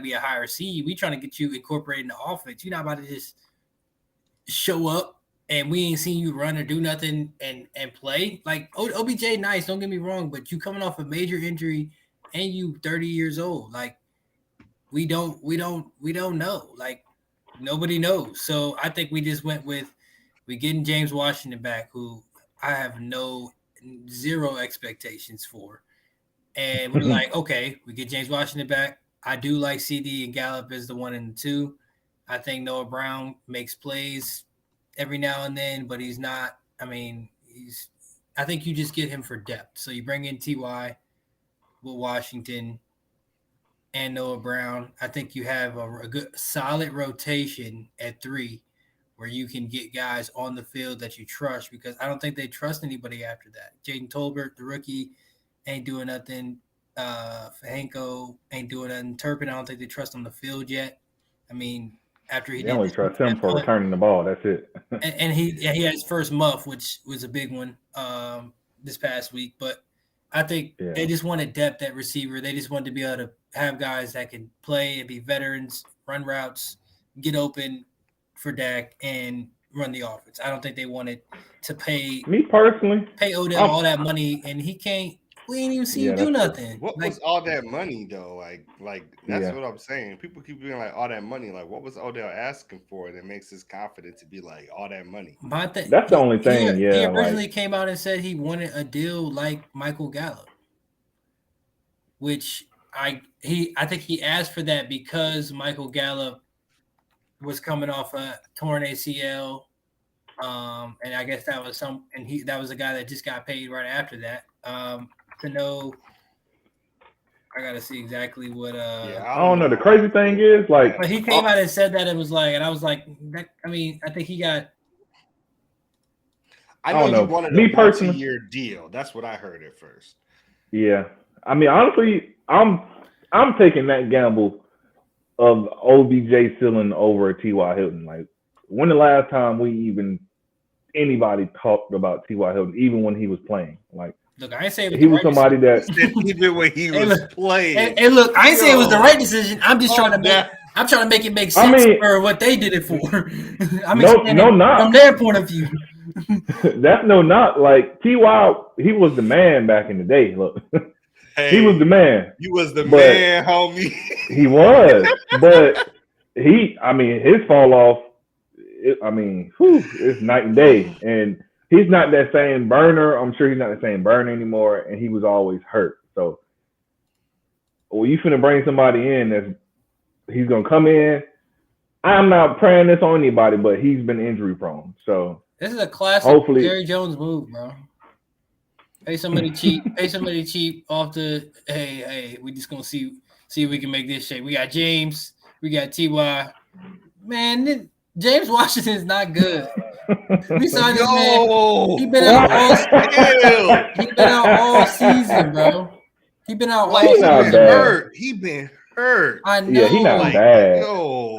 C: be a higher seed. We trying to get you incorporated in the offense. You're not about to just show up and we ain't seen you run or do nothing and play. Like OBJ, nice, don't get me wrong, but you coming off a major injury and you 30 years old. Like we don't know. Like nobody knows. So I think we just went with we getting James Washington back, who I have zero expectations for. And we're like, okay, we get James Washington back. I do like CD and Gallup as the 1 and 2. I think Noah Brown makes plays every now and then, but he's not. I mean, I think you just get him for depth. So you bring in Ty with Washington and Noah Brown. I think you have a good solid rotation at 3 where you can get guys on the field that you trust, because I don't think they trust anybody after that. Jaden Tolbert, the rookie, ain't doing nothing. Fahenko ain't doing nothing. Turpin, I don't think they trust on the field yet. I mean, after he
B: They
C: did
B: only
C: this
B: trust him for
C: punt,
B: returning the ball. That's it.
C: and he had his first muff, which was a big one this past week. But I think they just wanted depth at receiver. They just wanted to be able to have guys that can play and be veterans, run routes, get open for Dak, and run the offense. I don't think they wanted to pay
B: Me personally,
C: Odell all that money, and he can't. We ain't even see him do nothing.
A: What was all that money though? Like that's what I'm saying. People keep being like all that money. Like, what was Odell asking for that makes us confident to be like all that money?
B: That's the only thing.
C: He originally came out and said he wanted a deal like Michael Gallup, which I think he asked for that because Michael Gallup was coming off a torn ACL, and I guess that was that was a guy that just got paid right after that. To know, I gotta see exactly what.
B: I don't know. The crazy thing is, like,
C: but he came out and said that it was like, and I was like, I mean, I think he got.
A: I know you wanted a multi-year deal. That's what I heard at first.
B: Yeah, I mean, honestly, I'm taking that gamble of OBJ ceiling over T.Y. Hilton. Like, when the last time anybody talked about T.Y. Hilton, even when he was playing? Like,
C: look, I ain't say
B: he was somebody that
A: even when he was playing.
C: And look, I ain't say it was the right decision. I'm just trying to make it make sense for what they did it for. I'm
B: not
C: from their point of view.
B: That's no knock. Like, T.Y., he was the man back in the day. Look, he was the man.
A: He was the man, homie.
B: He was, but his fall off. It's night and day, and he's not that same burner. I'm sure he's not the same burner anymore, and he was always hurt. So, you finna bring somebody in he's gonna come in. I'm not praying this on anybody, but he's been injury prone. So
C: this is a classic Jerry Jones move, bro. Pay somebody cheap off the hey, we just gonna see if we can make this shape. We got James, we got Ty. Man, James Washington is not good. We saw this man. He been out all season, bro. He been out all season.
A: He been hurt.
C: I know.
B: Yeah, he's not bad.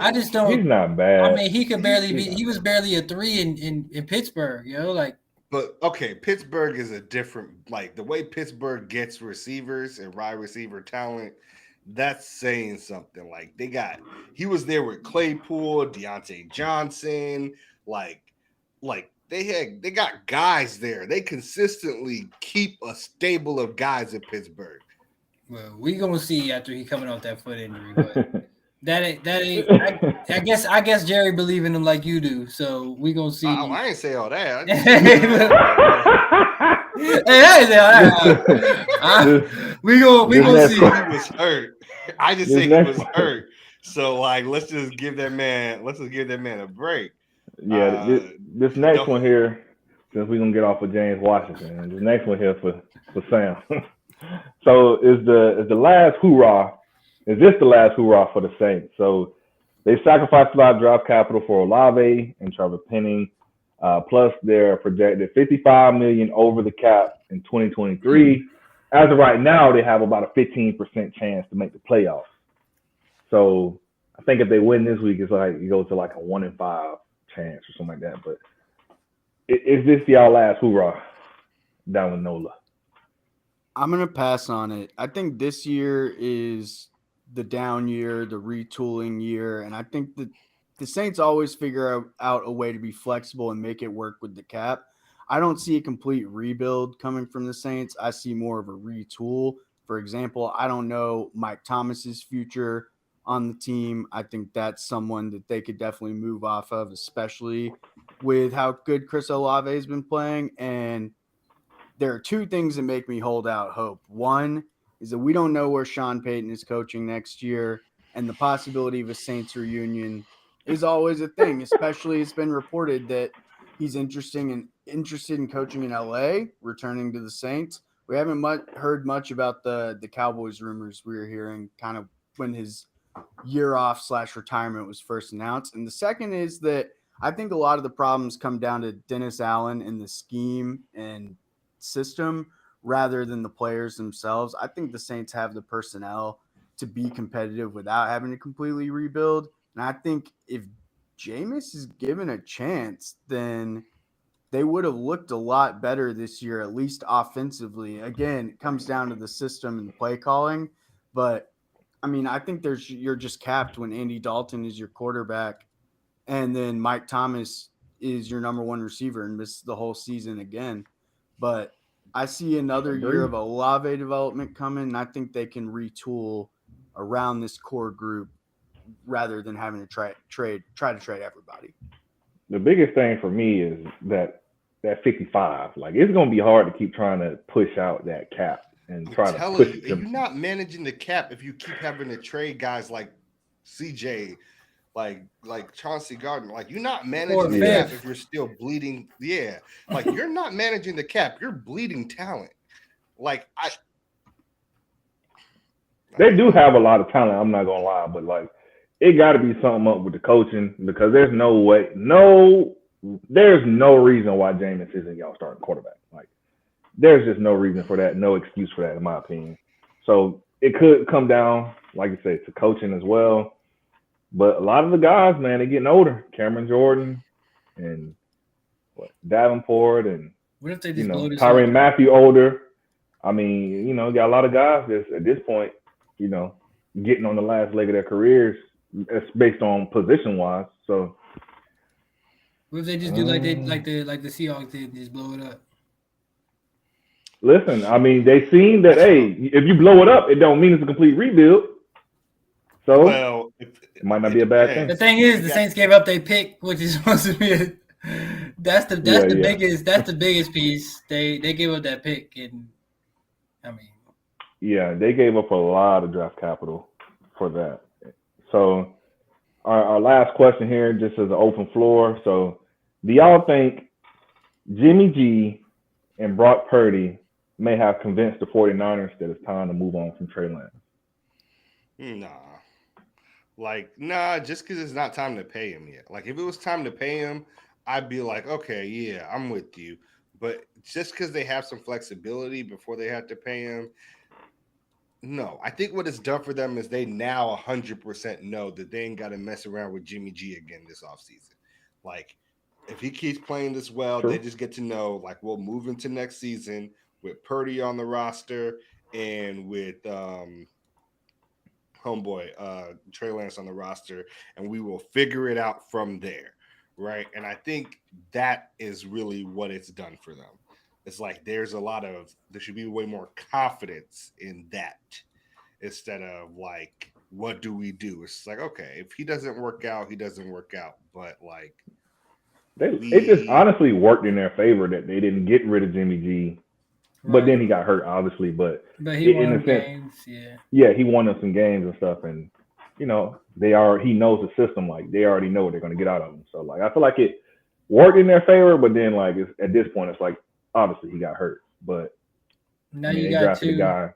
C: I just don't.
B: He's not bad.
C: I mean, he could barely be. He was barely a 3 in Pittsburgh. Like.
A: But okay, Pittsburgh is a different. Like, the way Pittsburgh gets receivers and wide receiver talent, that's saying something. Like, he was there with Claypool, Deontay Johnson, like they got guys there. They consistently keep a stable of guys in Pittsburgh.
C: Well, we gonna see after he coming off that foot injury, but that ain't. I guess Jerry believe in him like you do, so we gonna see.
A: I ain't say all that.
C: I ain't say all that. We gonna see.
A: He was hurt. I just say he was hurt. So, like, let's just give that man a break.
B: Yeah, this next one here, since we're gonna get off of James Washington, and this next one here for Sam. So is the last hoorah? Is this the last hoorah for the Saints? So they sacrificed a lot of draft capital for Olave and Trevor Penning. Plus they're projected $55 million over the cap in 2023. As of right now, they have about a 15% chance to make the playoffs. So I think if they win this week, it's like you go to like a 1 in 5 chance or something like that. But is this y'all last hoorah down with Nola?
D: I'm going to pass on it. I think this year is the down year, the retooling year. And I think that the Saints always figure out a way to be flexible and make it work with the cap. I don't see a complete rebuild coming from the Saints. I see more of a retool. For example, I don't know Mike Thomas's future on the team. I think that's someone that they could definitely move off of, especially with how good Chris Olave has been playing. And there are two things that make me hold out hope. One, is that we don't know where Sean Payton is coaching next year, and the possibility of a Saints reunion is always a thing. Especially, it's been reported that he's interested in coaching in LA, returning to the Saints. We haven't heard much about the Cowboys rumors we were hearing kind of when his year off / retirement was first announced. And the second is that I think a lot of the problems come down to Dennis Allen and the scheme and system rather than the players themselves. I think the Saints have the personnel to be competitive without having to completely rebuild. And I think if Jameis is given a chance, then they would have looked a lot better this year, at least offensively. Again, it comes down to the system and play calling. But I mean, I think you're just capped when Andy Dalton is your quarterback and then Mike Thomas is your number one receiver and misses the whole season again. But I see another year of Olave development coming, and I think they can retool around this core group rather than having to try to trade everybody.
B: The biggest thing for me is that 55. Like, it's going to be hard to keep trying to push out that cap and try to push it.
A: You're not managing the cap if you keep having to trade guys like CJ, like Chauncey Gardner. Like, you're not managing the cap if you're still bleeding. Yeah, like you're not managing the cap. You're bleeding talent. Like
B: they do have a lot of talent. I'm not gonna lie, but like it got to be something up with the coaching because there's no reason why Jameis isn't y'all starting quarterback. Like, there's just no reason for that, no excuse for that, in my opinion. So it could come down, like you say, to coaching as well. But a lot of the guys, man, they're getting older. Cameron Jordan and Davenport and
C: what if they just
B: Tyrann Mathieu older. I mean, got a lot of guys that's at this point, getting on the last leg of their careers. It's based on position wise. So
C: what if they just do like the Seahawks did, just blow it up?
B: Listen, I mean, they seen that, hey, if you blow it up, it don't mean it's a complete rebuild. So it might not be a bad thing.
C: The thing is, the Saints gave up their pick, which is supposed to be the biggest piece. They gave up that pick, and I mean,
B: yeah, they gave up a lot of draft capital for that. So our last question here, just as an open floor. So, do y'all think Jimmy G and Brock Purdy may have convinced the 49ers that it's time to move on from Trey Lance?
A: Nah, just because it's not time to pay him yet. Like, if it was time to pay him, I'd be like, okay, yeah, I'm with you. But just because they have some flexibility before they have to pay him, no. I think what it's done for them is they now 100% know that they ain't got to mess around with Jimmy G again this offseason. Like, if he keeps playing this well, They just get to know, like, we'll move into next season with Purdy on the roster and with Trey Lance on the roster, and we will figure it out from there, right? And I think that is really what it's done for them. It's like there should be way more confidence in that instead of like, what do we do? It's like, okay, if he doesn't work out, he doesn't work out. But like,
B: it just honestly worked in their favor that they didn't get rid of Jimmy G. Right. But then he got hurt, obviously. But
C: he won in games,
B: yeah, he won us some games and stuff, and he knows the system. Like, they already know what they're going to get out of him. So like, I feel like it worked in their favor. But then like, at this point, it's like, obviously he got hurt, but
C: now you got two young
A: guys.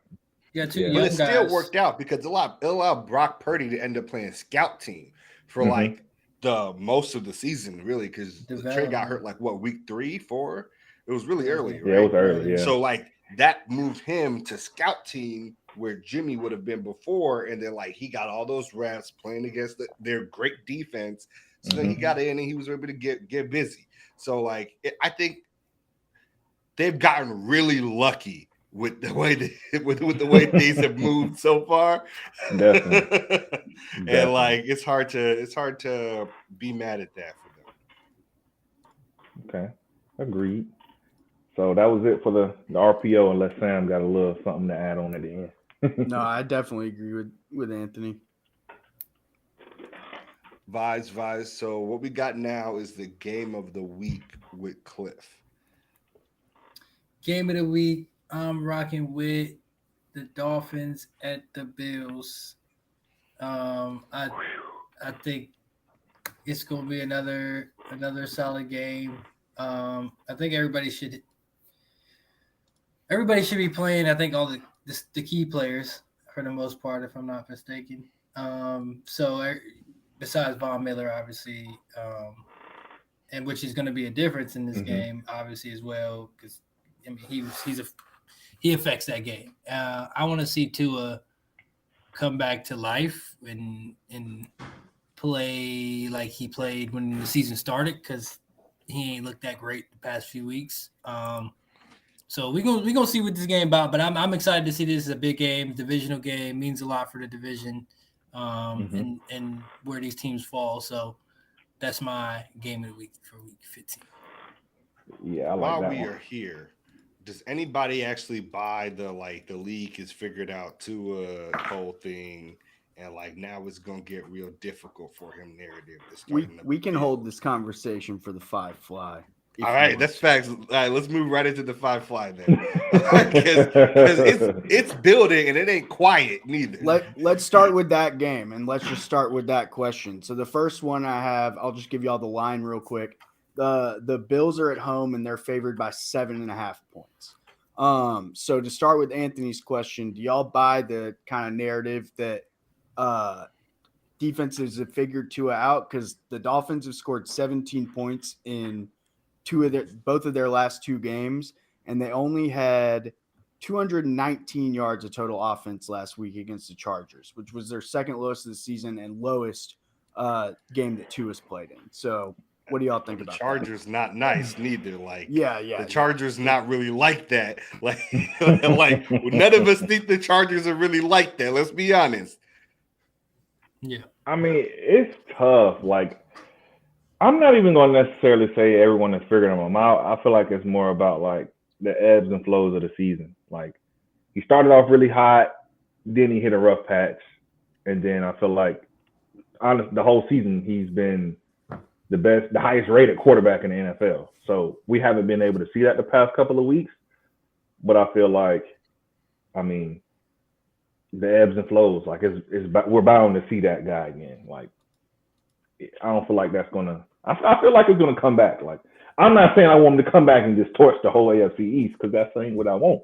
A: But it still worked out because it allowed Brock Purdy to end up playing scout team for like the most of the season, really, because Trey got hurt like week 3, 4. It was really early, right?
B: Yeah, it was early. Yeah.
A: So like that moved him to scout team where Jimmy would have been before, and then like he got all those reps playing against their great defense. So then he got in and he was able to get busy. So like I think they've gotten really lucky with the way with the way things have moved so far.
B: Definitely.
A: And like it's hard to be mad at that for them.
B: Okay, agreed. So that was it for the RPO, unless Sam got a little something to add on at the end.
D: No, I definitely agree with Anthony.
A: Vibes. So what we got now is the game of the week with Cliff.
C: Game of the week, I'm rocking with the Dolphins at the Bills. I think it's gonna be another solid game. I think everybody should be playing. I think all the key players for the most part, if I'm not mistaken. So besides Von Miller, obviously, and which is going to be a difference in this game, obviously as well, because I mean he affects that game. I want to see Tua come back to life and play like he played when the season started because he ain't looked that great the past few weeks. So we gonna see what this game about, but I'm excited to see this as a big game, divisional game, means a lot for the division, and where these teams fall. So that's my game of the week for week 15.
B: Yeah, I like
A: While
B: that
A: we
B: one.
A: are here, does anybody actually buy the league has figured out to a whole thing and like now it's gonna get real difficult for him narrative to starting
D: We
A: the
D: can hold this
A: Bills?
D: conversation for the 5 fly. If
A: All
D: you
A: right,
D: want
A: that's
D: to.
A: facts. All right, let's move right into the 5 fly then, because it's building and it ain't quiet neither.
D: Let's start with that game and let's just start with that question. So the first one I have, I'll just give you all the line real quick. The Bills are at home and they're favored by 7.5 points. So to start with Anthony's question, do y'all buy the kind of narrative that defenses have figured Tua out? Because the Dolphins have scored 17 points in both of their last 2 games, and they only had 219 yards of total offense last week against the Chargers, which was their second lowest of the season and lowest game that Tua's played in. So, what do y'all think
A: The
D: about
A: Chargers not nice neither. Like
D: Yeah.
A: the Chargers not really like that. Like none of us think the Chargers are really like that. Let's be honest.
C: Yeah.
B: I mean, it's tough. Like, I'm not even going to necessarily say everyone is figuring them out. I feel like it's more about like the ebbs and flows of the season. Like, he started off really hot, then he hit a rough patch, and then I feel like the whole season he's been the highest rated quarterback in the NFL. So we haven't been able to see that the past couple of weeks. But I feel like, I mean, the ebbs and flows, like we're bound to see that guy again. Like, I don't feel like that's gonna. I feel like it's gonna come back. Like, I'm not saying I want him to come back and just torch the whole AFC East because that ain't what I want.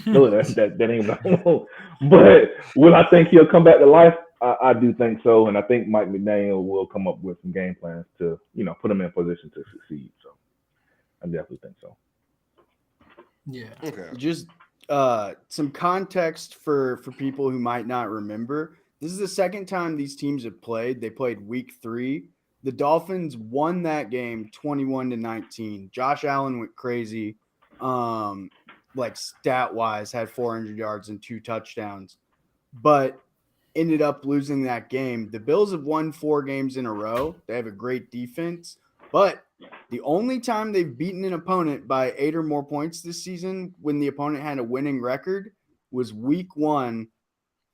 B: No, that ain't what I want. But will I think he'll come back to life? I do think so, and I think Mike McDaniel will come up with some game plans to, put him in position to succeed. So I definitely think so.
C: Yeah.
A: Okay.
D: Just some context for people who might not remember. This is the second time these teams have played. They played week 3. The Dolphins won that game 21-19. Josh Allen went crazy. Like stat wise, had 400 yards and 2 touchdowns, but ended up losing that game. The Bills have won 4 games in a row. They have a great defense, but the only time they've beaten an opponent by 8 or more points this season when the opponent had a winning record was week 1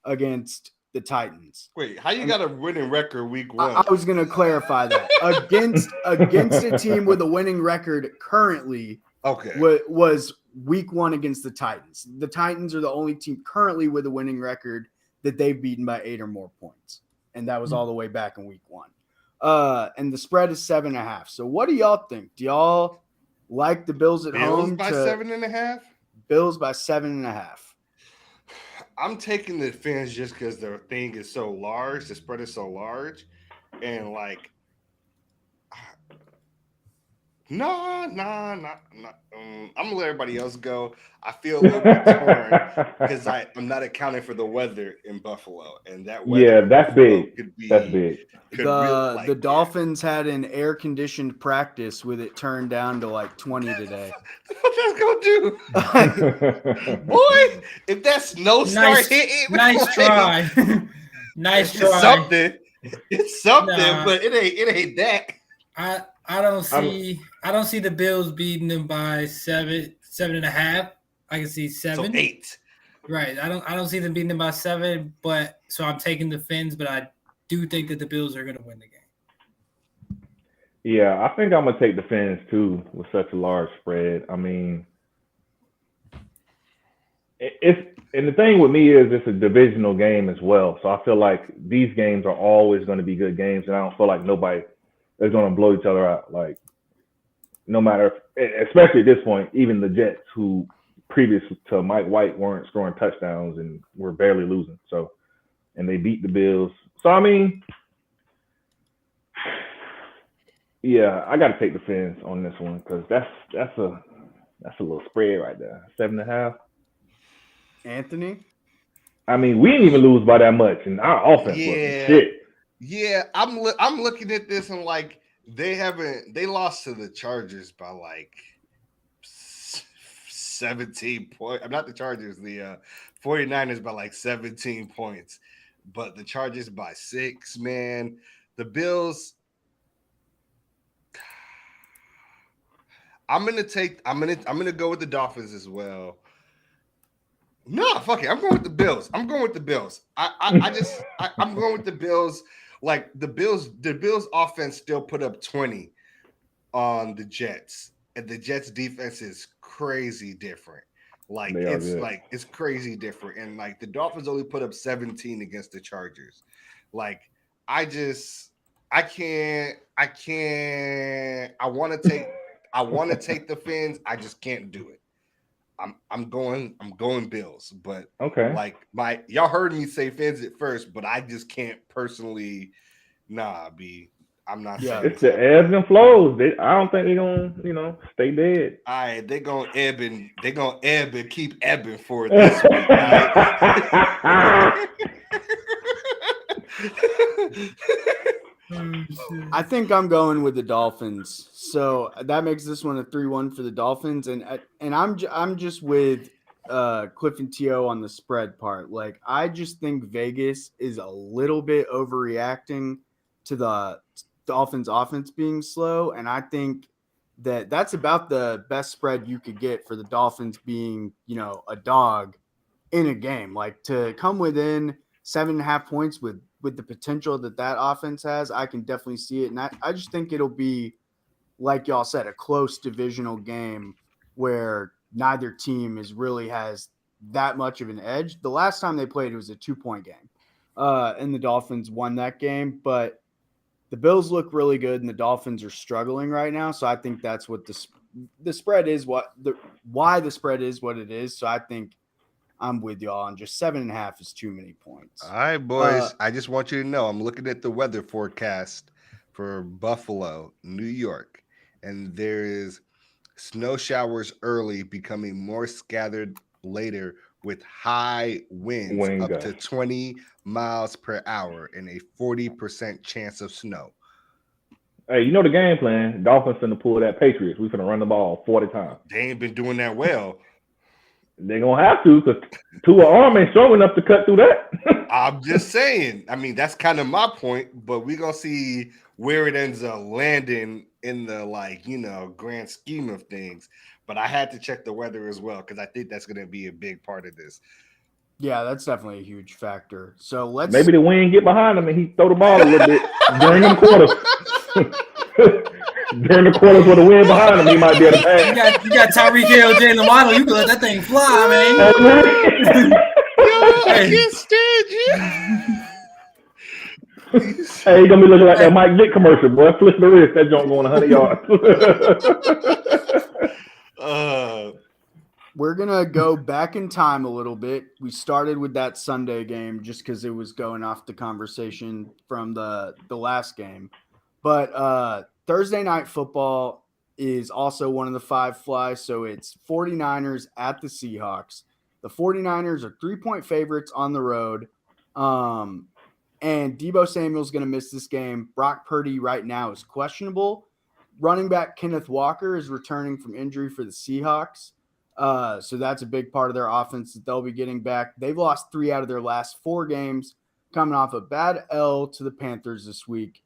D: against the Titans.
A: Wait, how you got a winning record week 1?
D: I was going to clarify that. Against a team with a winning record currently,
A: Okay.
D: was week 1 against the Titans. The Titans are the only team currently with a winning record that they've beaten by 8 or more points. And that was all the way back in week 1. And the spread is 7.5. So what do y'all think? Do y'all like the Bills at home?
A: Bills by 7.5?
D: Bills by 7.5.
A: I'm taking the Fins just because the thing is so large, the spread is so large, and like, no. I'm gonna let everybody else go. I feel a little bit torn because I'm not accounting for the weather in Buffalo, and that weather.
B: Yeah, that's big. That's big.
D: The Dolphins had an air conditioned practice with it turned down to like 20 today.
A: What that's gonna do, boy? If that snow start hitting,
C: nice try, nice try.
A: It's something, but it ain't that.
C: I don't see the Bills beating them by 7.5. I can see 7.
A: So 8.
C: Right. I don't see them beating them by 7, but so I'm taking the Fins, but I do think that the Bills are gonna win the game.
B: Yeah, I think I'm gonna take the Fins too with such a large spread. I mean, And the thing with me is it's a divisional game as well. So I feel like these games are always going to be good games, and I don't feel like nobody is going to blow each other out. Like no matter, especially at this point, even the Jets, who previous to Mike White weren't scoring touchdowns and were barely losing. So and they beat the Bills. So I mean, yeah, I got to take the Fins on this one because that's a little spread right there, 7.5.
D: Anthony?
B: I mean, we didn't even lose by that much, and our offense wasn't
A: Yeah,
B: shit.
A: yeah. I'm looking at this and like they lost to the Chargers by like 17 points. I'm not the Chargers, the 49ers by like 17 points, but the Chargers by 6, man. The Bills. I'm gonna go with the Dolphins as well. No, fuck it. I'm going with the Bills. I'm going with the Bills. I'm going with the Bills. Like the Bills offense still put up 20 on the Jets, and the Jets defense is crazy different. Like
B: They are good.
A: it's crazy different, and like the Dolphins only put up 17 against the Chargers. Like I just I can't. I want to take the Fins. I just can't do it. I'm going Bills, but
B: Okay.
A: like y'all heard me say Fins at first, but I just can't personally. Nah, I'm not saying
B: It's the ebbs and flows. I don't think they're gonna, stay dead.
A: All right, they're gonna ebb and keep ebbing for this week. All right?
D: I think I'm going with the Dolphins. So that makes this one a 3-1 for the Dolphins, and I'm just with Cliff and T.O. on the spread part. Like I just think Vegas is a little bit overreacting to the Dolphins' offense being slow, and I think that's about the best spread you could get for the Dolphins being, a dog in a game. Like to come within 7.5 points with the potential that offense has, I can definitely see it. And I just think it'll be, like y'all said, a close divisional game where neither team really has that much of an edge. The last time they played, it was a 2-point game. And the Dolphins won that game, but the Bills look really good and the Dolphins are struggling right now. So I think that's what the spread is, why the spread is what it is. So I think I'm with y'all on just 7.5 is too many points.
A: All right, boys. I just want you to know I'm looking at the weather forecast for Buffalo, New York, and there is snow showers early, becoming more scattered later with high winds
B: Wind
A: up
B: gusts.
A: to 20 miles per hour and a 40% chance of snow.
B: Hey, you know the game plan. Dolphins finna pull that Patriots. We finna run the ball 40 times.
A: They ain't been doing that well.
B: They're gonna have to because Tua arm ain't strong enough to cut through that.
A: I'm just saying. I mean, that's kind of my point, but we're gonna see where it ends up landing in the grand scheme of things. But I had to check the weather as well because I think that's gonna be a big part of this.
D: Yeah, that's definitely a huge factor. So let's
B: Maybe the wind get behind him and he throw the ball a little bit during them quarters. During the quarters with the wind behind him, he might be able to pass.
C: You got Tyreek Hill, Jalen Waddle. You can let that thing fly, man.
A: I can't stand you.
B: Hey, he gonna be looking like that Mike Vick commercial, boy. Flip the wrist, that joint going 100 yards.
D: We're gonna go back in time a little bit. We started with that Sunday game just because it was going off the conversation from the last game. But Thursday night football is also one of the 5 flies. So it's 49ers at the Seahawks. The 49ers are 3-point favorites on the road. And Deebo Samuel's going to miss this game. Brock Purdy right now is questionable. Running back Kenneth Walker is returning from injury for the Seahawks. So that's a big part of their offense that they'll be getting back. They've lost 3 out of their last 4 games, coming off a bad L to the Panthers this week.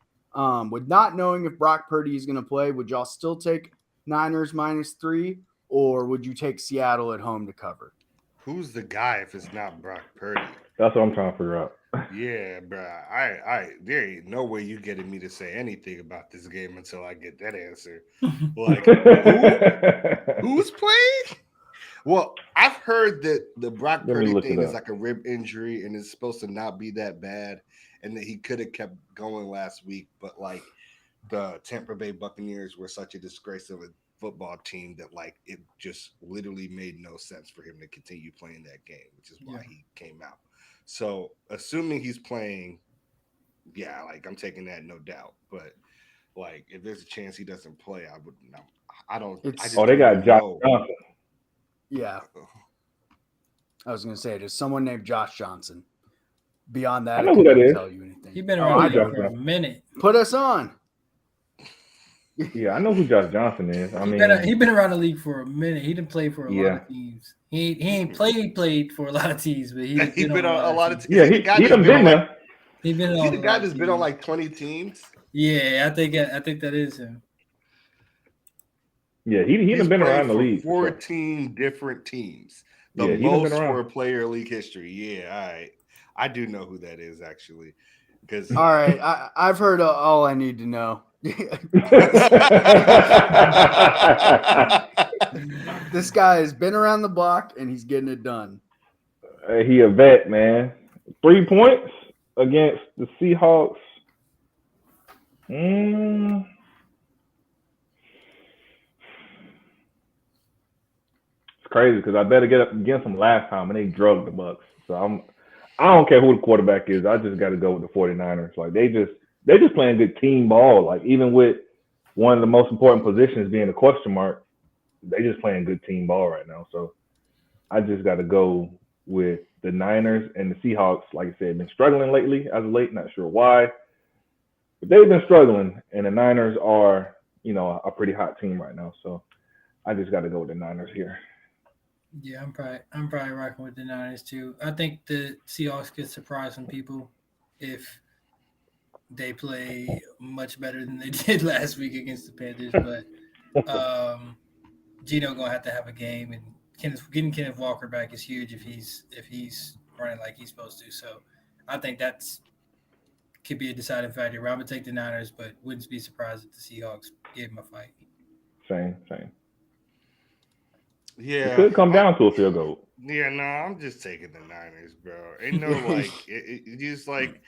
D: With not knowing if Brock Purdy is going to play, would y'all still take Niners -3, or would you take Seattle at home to cover?
A: Who's the guy if it's not Brock Purdy?
B: That's what I'm trying to figure out.
A: Yeah, bro. There ain't no way you getting me to say anything about this game until I get that answer. Like, who's playing? Well, I've heard that the Brock
B: Let me
A: Purdy
B: look
A: thing
B: it
A: is
B: up.
A: like a rib injury and it's supposed to not be that bad, and that he could have kept going last week, but like the Tampa Bay Buccaneers were such a disgrace of a football team that like it just literally made no sense for him to continue playing that game, which is why he came out. So assuming he's playing, yeah, like I'm taking that no doubt. But like if there's a chance he doesn't play, I would no. I don't. I
D: It's
A: just
B: They
A: don't
B: got
A: even
B: Josh
A: know.
B: Johnson.
D: yeah. I was gonna say there's someone named Josh Johnson. Beyond
B: I
D: that,
B: know
D: I
B: who that
D: couldn't
B: is.
D: tell you anything.
C: He's been
D: Oh,
C: around
D: I
C: the
D: know.
C: league for a minute.
D: Put us on.
B: Yeah, I know who Josh Johnson is. I
C: He
B: mean,
C: been around the league for a minute. He didn't play for a lot
B: yeah,
C: of teams. He ain't played for a lot of teams, but he
A: He
C: been
A: been
C: on a
A: on a
C: lot of
A: lot of.
C: teams.
A: Is
B: yeah.
A: he the guy
B: He
A: that's
B: done
A: been on
B: been
A: like?
B: there.
C: He been
A: Is he
C: on
A: the
C: a
A: guy
C: lot of
A: that's been on
C: teams.
A: like 20 teams?
C: Yeah, I think that is him.
B: Yeah, he
A: He's
B: done been
A: played
B: around the
A: for
B: league for sure.
A: 14 different teams. The
B: Yeah, he done been
A: most for
B: around.
A: a player in league history. Yeah, all right. I do know who that is actually. Because
D: All right, I've heard all I need to know. This guy has been around the block and he's getting it done.
B: He a vet, man. 3 points against the Seahawks. Mm, it's crazy because I better get up against them last time and they drugged the Bucks. So I don't care who the quarterback is. I just got to go with the 49ers. Like they just playing good team ball. Like even with one of the most important positions being a question mark, they just playing good team ball right now. So I just got to go with the Niners and the Seahawks. Like I said, been struggling lately as of late. Not sure why, but they've been struggling, and the Niners are, a pretty hot team right now. So I just got to go with the Niners here.
C: Yeah, I'm probably rocking with the Niners too. I think the Seahawks could surprise some people if they play much better than they did last week against the Panthers. But Gino gonna have to have a game, and getting Kenneth Walker back is huge if he's running like he's supposed to. So I think that's could be a deciding factor. I'm gonna take the Niners, but wouldn't be surprised if the Seahawks gave him a fight.
B: Same. It
A: yeah,
B: could come down to a field goal.
A: yeah, no, I'm just taking the Niners, bro. Ain't no like it just like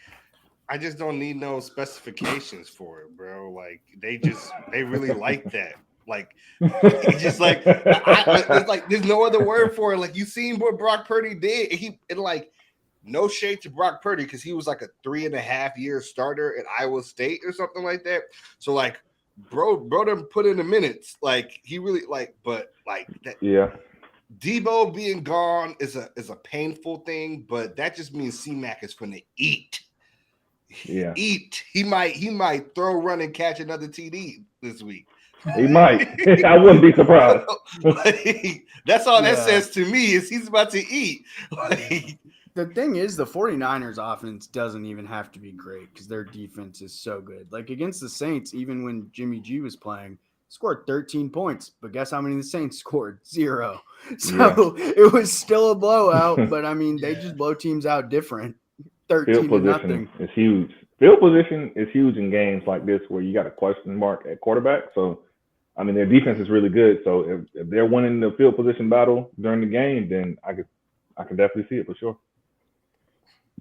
A: I just don't need no specifications for it, bro. Like they really like that. Like it's just like it's like there's no other word for it. Like you seen what Brock Purdy did. Like no shade to Brock Purdy because he was like a 3.5-year starter at Iowa State or something like that. So like bro done put in the minutes. Like he really but like that
B: Yeah.
A: Debo being gone is a painful thing, but that just means C-Mac is gonna eat.
B: Yeah.
A: Eat. He might throw, run, and catch another TD this week.
B: He might. I wouldn't be surprised.
A: Like, that's all that
D: Yeah.
A: says to me is he's about to eat. Like,
D: The thing is, the 49ers offense doesn't even have to be great because their defense is so good. Like against the Saints, even when Jimmy G was playing, scored 13 points. But guess how many the Saints scored? 0. So it was still a blowout. But I mean, they just blow teams out different. 13
B: Field
D: to
B: position
D: nothing.
B: is huge. Field position is huge in games like this where you got a question mark at quarterback. So, I mean, their defense is really good. So if they're winning the field position battle during the game, then I can definitely see it for sure.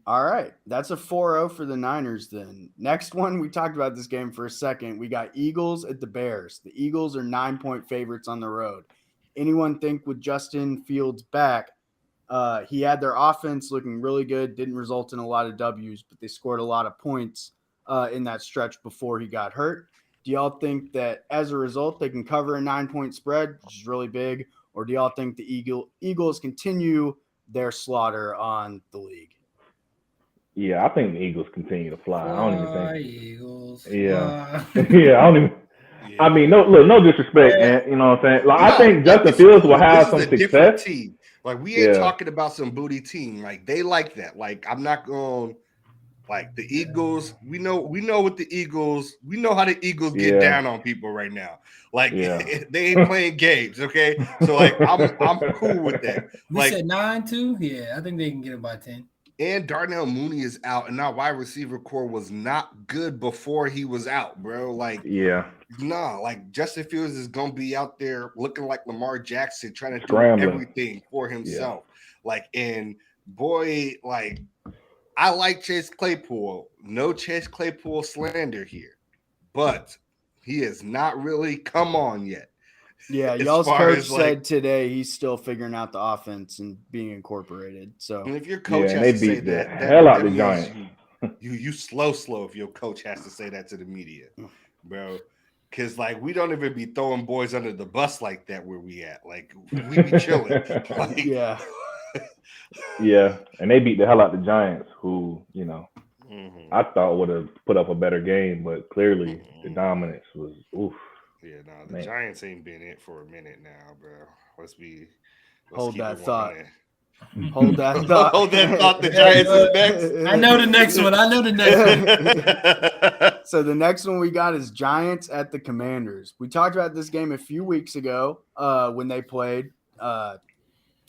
D: All right. That's a 4-0 for the Niners then. Next one, we talked about this game for a second. We got Eagles at the Bears. The Eagles are 9-point favorites on the road. Anyone think with Justin Fields back, he had their offense looking really good, didn't result in a lot of W's, but they scored a lot of points in that stretch before he got hurt. Do y'all think that as a result they can cover a 9-point spread, which is really big, or do y'all think the Eagles continue their slaughter on the league?
B: Yeah, I think the Eagles continue to fly. I don't even think.
C: Eagles.
B: Yeah.
C: Fly.
B: Yeah, I don't even.
A: yeah.
B: I mean, no disrespect, man. You know what I'm saying? Like, I think Justin Fields will have some
A: This is a different
B: success.
A: team. Like we ain't
B: Yeah.
A: talking about some booty team. Like they like that. Like I'm not going. Like the Eagles, we know what the Eagles. We know how the Eagles get
B: Yeah.
A: down on people right now. Like
B: Yeah.
A: they ain't playing games, okay? So like I'm cool with that.
C: We
A: Like
C: said 9 too. Yeah, I think they can get it by 10.
A: And Darnell Mooney is out, and our wide receiver core was not good before he was out, bro. Like,
B: Yeah.
A: nah, like Justin Fields is gonna be out there looking like Lamar Jackson, trying to
B: Scrambling.
A: do everything for himself. Like, and boy, like I like Chase Claypool. No Chase Claypool slander here, but he has not really come on yet.
D: Yeah,
A: as
D: y'all's
A: far
D: coach
A: as, like-
D: said today he's still figuring out the offense and being incorporated. So
A: And if your coach
B: and
A: has
B: they
A: to say
B: beat the
A: that
B: hell out the
A: means
B: Giants.
A: you slow if your coach has to say that to the media, bro. Because like we don't even be throwing boys under the bus like that where we at. Like we be chilling. Like,
D: yeah,
B: Yeah, and they beat the hell out the Giants, who, you know,
A: mhm.
B: I thought would have put up a better game, but clearly the dominance was oof.
A: Yeah, no, the
B: Man.
A: Giants ain't been it for a minute now, bro. Let's
D: hold
A: keep
D: that
A: it
D: thought.
A: 100.
D: Hold that thought.
A: Hold that thought. The Giants is next.
C: I know the next one.
D: So the next one we got is Giants at the Commanders. We talked about this game a few weeks ago when they played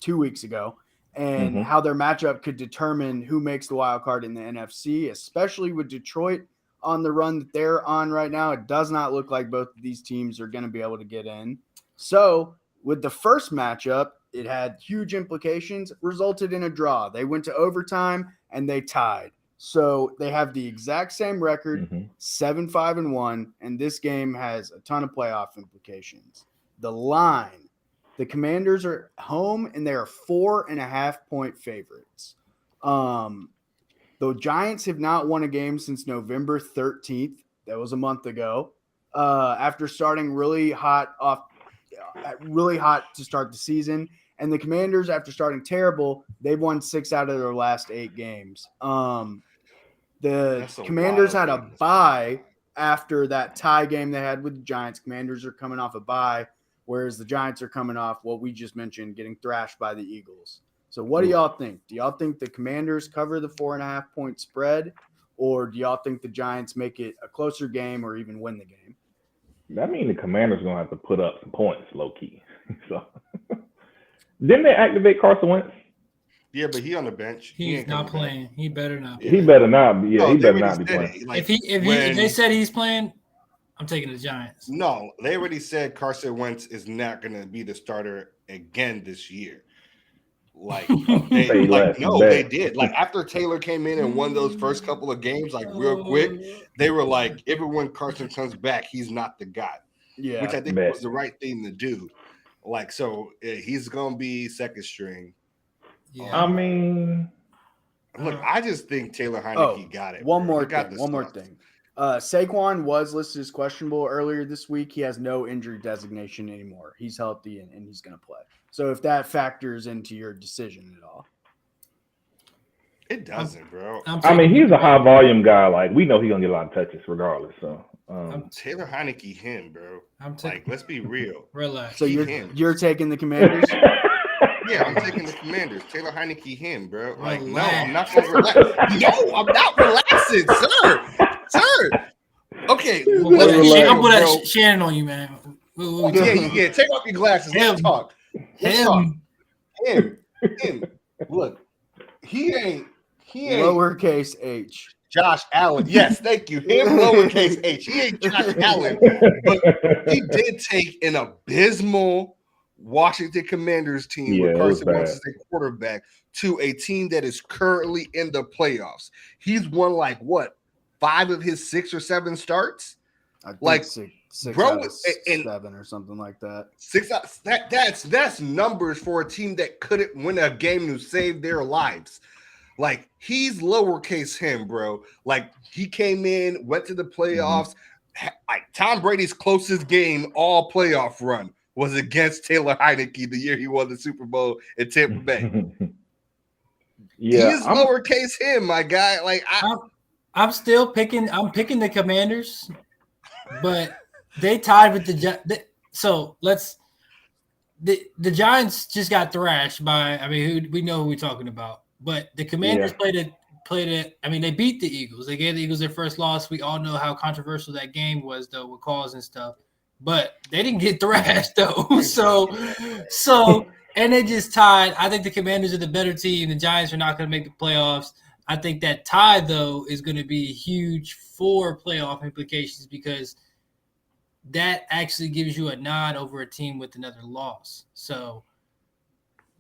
D: 2 weeks ago, and how their matchup could determine who makes the wild card in the NFC, especially with Detroit on the run that they're on right now. It does not look like both of these teams are going to be able to get in. So with the first matchup, it had huge implications, resulted in a draw. They went to overtime and they tied. So they have the exact same record, 7-5-1, and this game has a ton of playoff implications. The line, the Commanders are home and they are 4.5-point favorites. The Giants have not won a game since November 13th. That was a month ago. After starting really hot to start the season. And the Commanders, after starting terrible, they've won 6 out of their last 8 games. The Commanders had a bye after that tie game they had with the Giants. Commanders are coming off a bye, whereas the Giants are coming off what we just mentioned, getting thrashed by the Eagles. So what do y'all think? Do y'all think the Commanders cover the 4.5-point spread, or do y'all think the Giants make it a closer game or even win the game?
B: That means the Commanders going to have to put up some points, low key. So didn't they activate Carson Wentz?
A: Yeah, but he on the bench.
C: He's not playing. He better not.
B: He better not be. Yeah, he better not be playing.
A: Like,
C: if they said he's playing, I'm taking the Giants.
A: No, they already said Carson Wentz is not going to be the starter again this year. Like they did. Like after Taylor came in and won those first couple of games, like real quick, they were like, even when Carson comes back, he's not the guy.
D: Yeah,
A: which I think was the right thing to do. Like, so he's gonna be second string.
C: Yeah,
B: I mean,
A: look, I just think Taylor Heineke got it.
D: One more thing. Saquon was listed as questionable earlier this week. He has no injury designation anymore. He's healthy and he's going to play. So if that factors into your decision at all.
A: It doesn't, bro.
B: I mean, he's a high volume guy. Like, we know he's going to get a lot of touches regardless. So
A: Taylor Heineke, him, bro. Like, let's be real.
C: Relax.
D: So you're taking the Commanders?
A: Yeah, I'm taking the Commanders. Taylor Heineke, him, bro. Like,
C: Relax.
A: no, I'm not going to relax. No, I'm not relaxing, sir. Okay,
C: I'm put that Shannon on you, man.
A: Yeah. Take off your glasses. Let's talk. Him. Look, he ain't
D: lowercase h.
A: Josh Allen. Yes, thank you. Him, lowercase h. He ain't Josh Allen, but he did take an abysmal Washington Commanders team with Carson Wentz as a quarterback to a team that is currently in the playoffs. He's won 5 of his 6 or 7 starts.
D: I think six
A: bro,
D: out of 7 or something like that.
A: 6 out. That's numbers for a team that couldn't win a game to save their lives. Like, he's lowercase him, bro. Like, he came in, went to the playoffs. Like, Tom Brady's closest game all playoff run was against Taylor Heineke the year he won the Super Bowl in Tampa Bay. He's lowercase him, my guy. Like,
C: I'm still picking. I'm picking the Commanders, but they tied with the. So the Giants just got thrashed by. I mean, we know who we're talking about. But the Commanders played it. I mean, they beat the Eagles. They gave the Eagles their first loss. We all know how controversial that game was, though, with calls and stuff. But they didn't get thrashed, though. So And they just tied. I think the Commanders are the better team. The Giants are not going to make the playoffs. I think that tie, though, is going to be huge for playoff implications because that actually gives you a nod over a team with another loss. So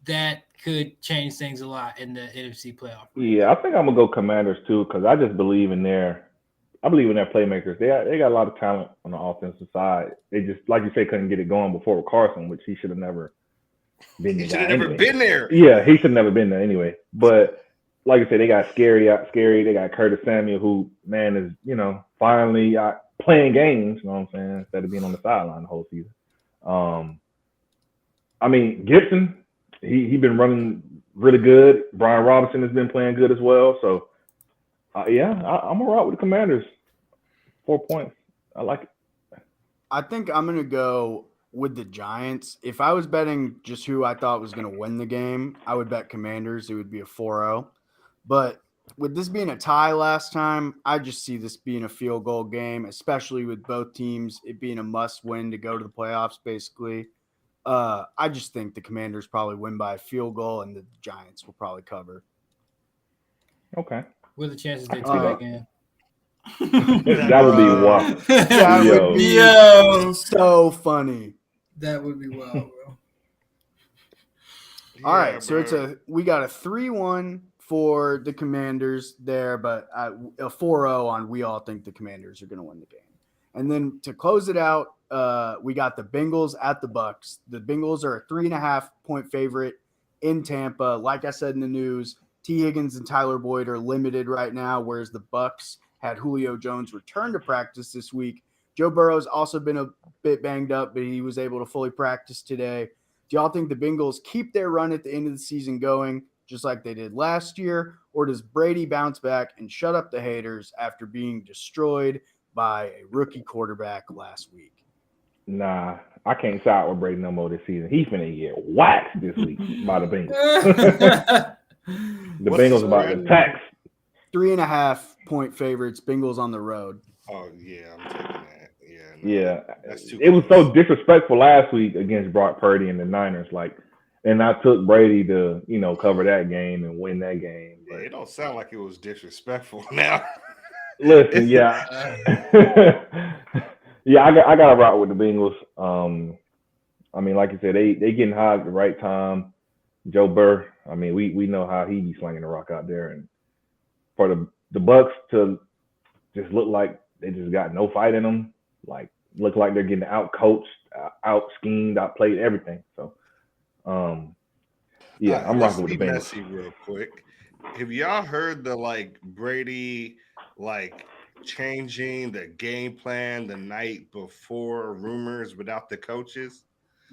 C: that could change things a lot in the NFC playoff.
B: Yeah, I think I'm gonna go Commanders too because I just believe in I believe in their playmakers. They got a lot of talent on the offensive side. They just, like you say, couldn't get it going before with Carson, which he should have never been
A: He
B: the
A: should
B: guy
A: have never
B: anyway.
A: been there.
B: Yeah, he should have never been there anyway. But like I said, they got Scary. They got Curtis Samuel, who man is finally playing games. You know what I'm saying? Instead of being on the sideline the whole season. I mean Gibson, he been running really good. Brian Robinson has been playing good as well. So I'm gonna rock with the Commanders. 4 points. I like it.
D: I think I'm gonna go with the Giants. If I was betting just who I thought was gonna win the game, I would bet Commanders. It would be a 4-0. But with this being a tie last time, I just see this being a field goal game, especially with both teams it being a must win to go to the playoffs, basically. I just think the Commanders probably win by a field goal and the Giants will probably cover.
B: Okay.
C: What are the chances they
B: see
C: tie
B: that.
C: again?
B: That would be wild.
D: That
B: Yo.
D: would be so funny.
C: That would be wild, bro.
D: All right, so we got a 3-1 for the Commanders there, but a 4-0 on we all think the Commanders are going to win the game. And then to close it out, we got the Bengals at the Bucs. The Bengals are a 3.5-point favorite in Tampa. Like I said in the news, T. Higgins and Tyler Boyd are limited right now, whereas the Bucs had Julio Jones return to practice this week. Joe Burrow's also been a bit banged up, but he was able to fully practice today. Do y'all think the Bengals keep their run at the end of the season going, just like they did last year, or does Brady bounce back and shut up the haters after being destroyed by a rookie quarterback last week?
B: Nah, I can't side with Brady no more this season. He's finna get whacked this week by the Bengals. The Bengals about to tax.
D: 3.5-point favorites, Bengals on the road.
A: Oh, yeah, I'm taking that.
B: Yeah,
A: that's too
B: it was
A: close.
B: so disrespectful last week against Brock Purdy and the Niners. And I took Brady to, cover that game and win that game. But
A: It don't sound like it was disrespectful now.
B: Listen, yeah. Yeah, I got to rock with the Bengals. I mean, like you said, they getting hot at the right time. Joe Burr, I mean, we know how he be slinging the rock out there. And for the Bucs to just look like they just got no fight in them, look like they're getting out coached, out schemed, out played, everything. So, I'm rocking with the Bengals.
A: Let's be messy real quick. Have y'all heard the Brady changing the game plan the night before rumors without the coaches?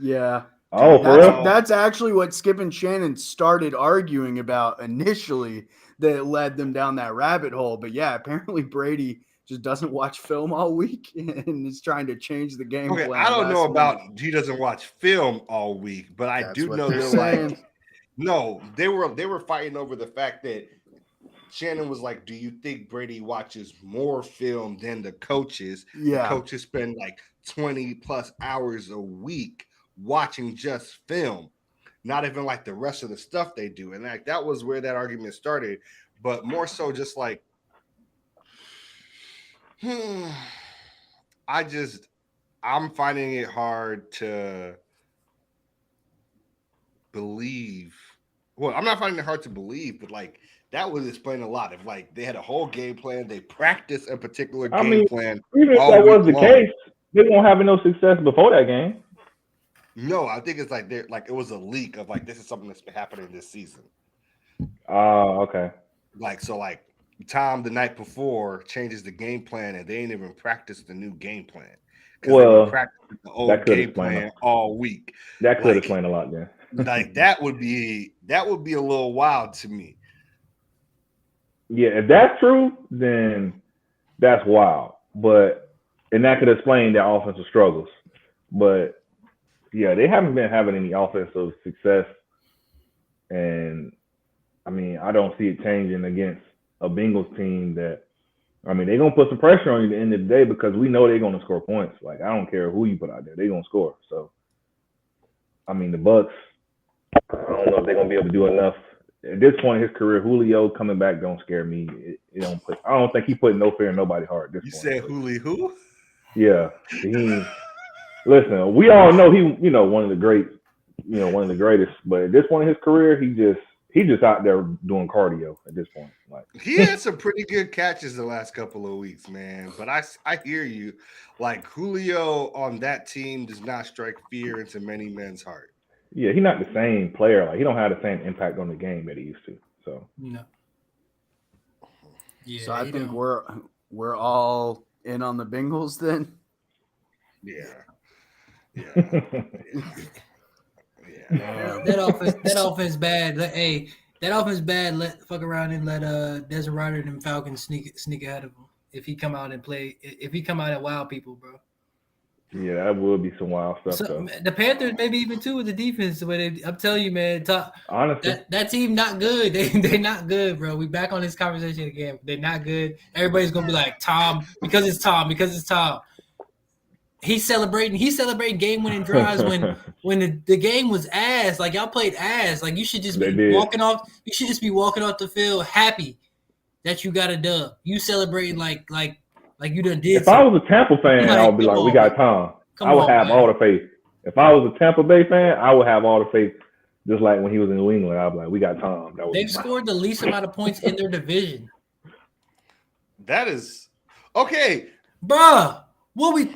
D: Yeah.
B: Oh, for real?
D: That's actually what Skip and Shannon started arguing about initially that led them down that rabbit hole. But yeah, apparently Brady just doesn't watch film all week and is trying to change the game plan.
A: I don't know about he doesn't watch film all week, but I do know they're no, they were fighting over the fact that Shannon was like, do you think Brady watches more film than the coaches?
D: Yeah.
A: The coaches spend 20 plus hours a week watching just film, not even the rest of the stuff they do. And that was where that argument started, but more so just I'm finding it hard to believe. Well, I'm not finding it hard to believe, but that would explain a lot. If they had a whole game plan, they practiced a particular game plan.
B: Even if that was the case, they won't have no success before that game.
A: No, I think it's it was a leak of this is something that's been happening this season.
B: Oh, okay.
A: Tom the night before changes the game plan and they ain't even practiced the new game plan.
B: Well,
A: they practiced the old game plan all week.
B: That could explain a lot then.
A: that would be a little wild to me.
B: Yeah, if that's true, then that's wild. And that could explain their offensive struggles. But yeah, they haven't been having any offensive success. And I mean, I don't see it changing against a Bengals team that, I mean, they're going to put some pressure on you at the end of the day because we know they're going to score points. I don't care who you put out there, they're going to score. So, I mean, the Bucs, I don't know if they're gonna be able to do enough. At this point in his career, Julio coming back don't scare me. It don't put. I don't think he put no fear in nobody's heart at this
A: You
B: point.
A: said
B: But
A: Hooli who?
B: yeah, he. Listen, we all know he, one of the great, one of the greatest. But at this point in his career, he just out there doing cardio at this point. Like,
A: He had some pretty good catches the last couple of weeks, man. But I hear you. Like Julio on that team does not strike fear into many men's heart.
B: yeah, he's not the same player. Like, he don't have the same impact on the game that he used to. So
C: No.
D: So
C: Yeah,
D: I
C: he
D: think
C: don't.
D: we're all in on the Bengals then.
A: Yeah. Yeah.
B: yeah,
A: Yeah.
C: That offense bad. Hey, that offense bad. Let fuck around and let Desmond Ryder and them Falcons sneak ahead of him. If he come out and play, if he come out and wow people, bro.
B: that would be some wild stuff
C: So
B: though.
C: the Panthers maybe even too with the defense. The way I'm telling you, man,
B: Honestly,
C: that team not good. They not good, bro. We back on this conversation again. They're not good. Everybody's gonna be like Tom because it's Tom because it's Tom. He's celebrating game winning drives when the game was ass. Like y'all played ass. Like you should just
B: they
C: be
B: did.
C: walking off. You should just be walking off the field happy that you got a dub. You celebrating like you done did
B: If I
C: something.
B: was a Tampa fan, I
C: Like
B: would be
C: come
B: like, "We
C: on, man.
B: got Tom." I
C: Come
B: would
C: on,
B: have
C: man.
B: all the faith. If I was a Tampa Bay fan, I would have all the faith. Just like when he was in New England, I'd be like, "We got Tom." That would be
C: They've
B: my.
C: scored the least amount of points in their division.
A: That is okay.
C: Bruh.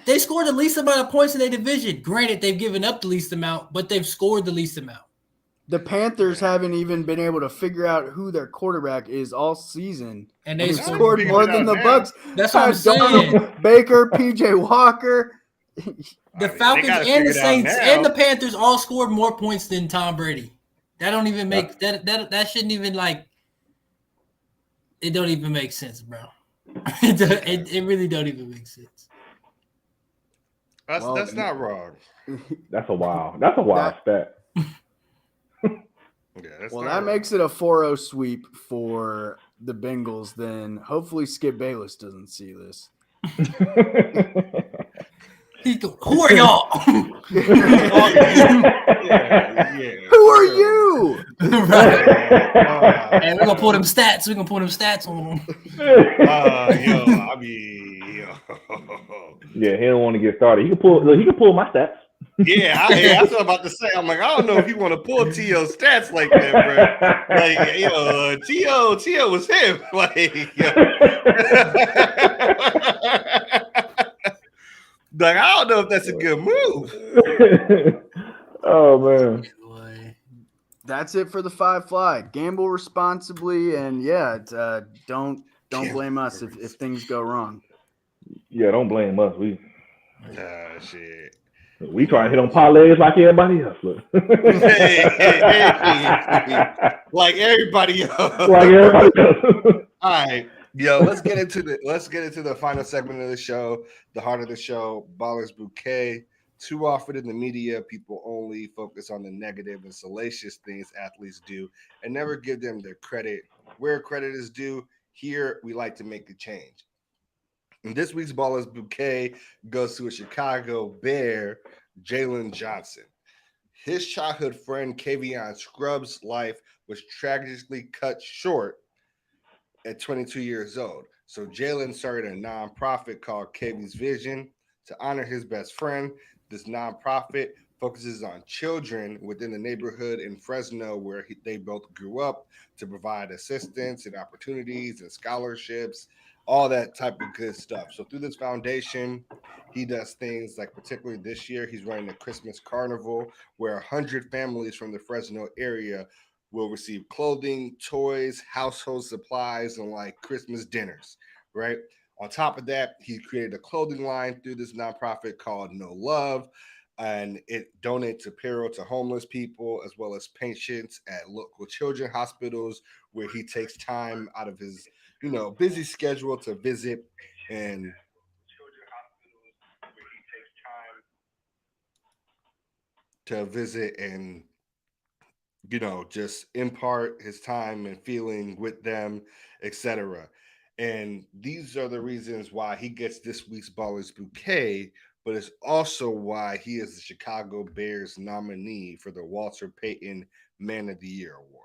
C: They scored the least amount of points in their division. Granted, they've given up the least amount, but they've scored the least amount.
D: The Panthers haven't even been able to figure out who their quarterback is all season,
C: And
D: and
C: they
D: they've
A: Now they
C: scored.
D: scored
A: figured
D: more
A: it
D: than
A: out
D: the
A: now.
D: Bucks.
C: That's what I'm saying.
D: Darnold, Baker, PJ Walker.
C: The
A: I mean, they
C: Falcons
A: got to
C: and
A: figure
C: the
A: it out
C: Saints and
A: now.
C: the Panthers all scored more points than Tom Brady. That don't even
B: That's
C: make that shouldn't even it don't even make sense, bro. It really don't even make sense.
A: That's
D: Well,
A: that's not wrong.
B: that's a wild stat.
A: Yeah, that's
D: well,
A: not
D: that
A: wrong.
D: makes it a 4-0 sweep for the Bengals. Then hopefully Skip Bayless doesn't see this.
C: Who are y'all?
A: Yeah.
D: Who are you?
C: Right. And we're gonna pull them stats. We're gonna pull them stats on them.
A: I mean,
B: Yeah, he don't want to get started. He can pull my stats.
A: yeah, that's what I'm about to say. I'm like, I don't know if you want to pull T.O. stats like that, bro. Like, T.O. was him. Like, I don't know if that's a good move.
B: Oh man.
C: Boy.
D: That's it for the 5 fly. Gamble responsibly, and don't blame us if things go wrong.
B: Yeah, don't blame us.
A: Shit.
B: We try to hit on parlays like everybody else. Look.
A: Hey. Like everybody else.
B: Like everybody else.
A: All right. Yo, let's get into the final segment of the show, the heart of the show, Ballers Bouquet. Too often in the media, people only focus on the negative and salacious things athletes do and never give them their credit. Where credit is due, here we like to make a change. And this week's Ballers Bouquet goes to a Chicago Bear, Jalen Johnson. His childhood friend Kavion Scrub's life was tragically cut short at 22 years old. So Jalen started a nonprofit called KV's Vision to honor his best friend. This nonprofit focuses on children within the neighborhood in Fresno where they both grew up to provide assistance and opportunities and scholarships, all that type of good stuff. So through this foundation, he does things like, particularly this year, he's running a Christmas carnival where 100 families from the Fresno area will receive clothing, toys, household supplies, and like Christmas dinners, right? On top of that, he created a clothing line through this nonprofit called No Love, and it donates apparel to homeless people as well as patients at local children hospitals where he takes time out of his, busy schedule to visit and just impart his time and feeling with them, etc. And these are the reasons why he gets this week's Ballers Bouquet but it's also why he is the Chicago Bears nominee for the Walter Payton Man of the Year award.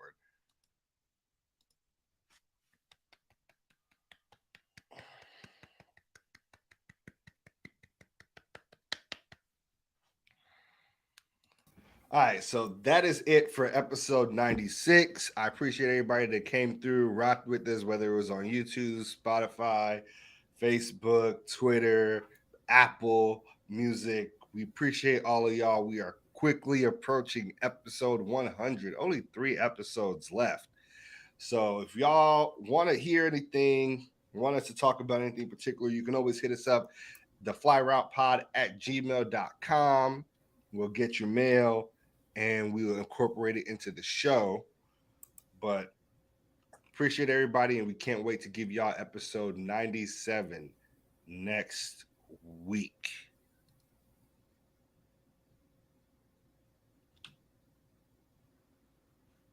A: All right, so that is it for episode 96. I appreciate everybody that came through, rocked with us, whether it was on YouTube, Spotify, Facebook, Twitter, Apple Music. We appreciate all of y'all. We are quickly approaching episode 100, only 3 episodes left. So if y'all want to hear anything, want us to talk about anything particular, you can always hit us up, theflyroutepod@gmail.com. We'll get your mail and we will incorporate it into the show. But appreciate everybody, and we can't wait to give y'all episode 97 next week.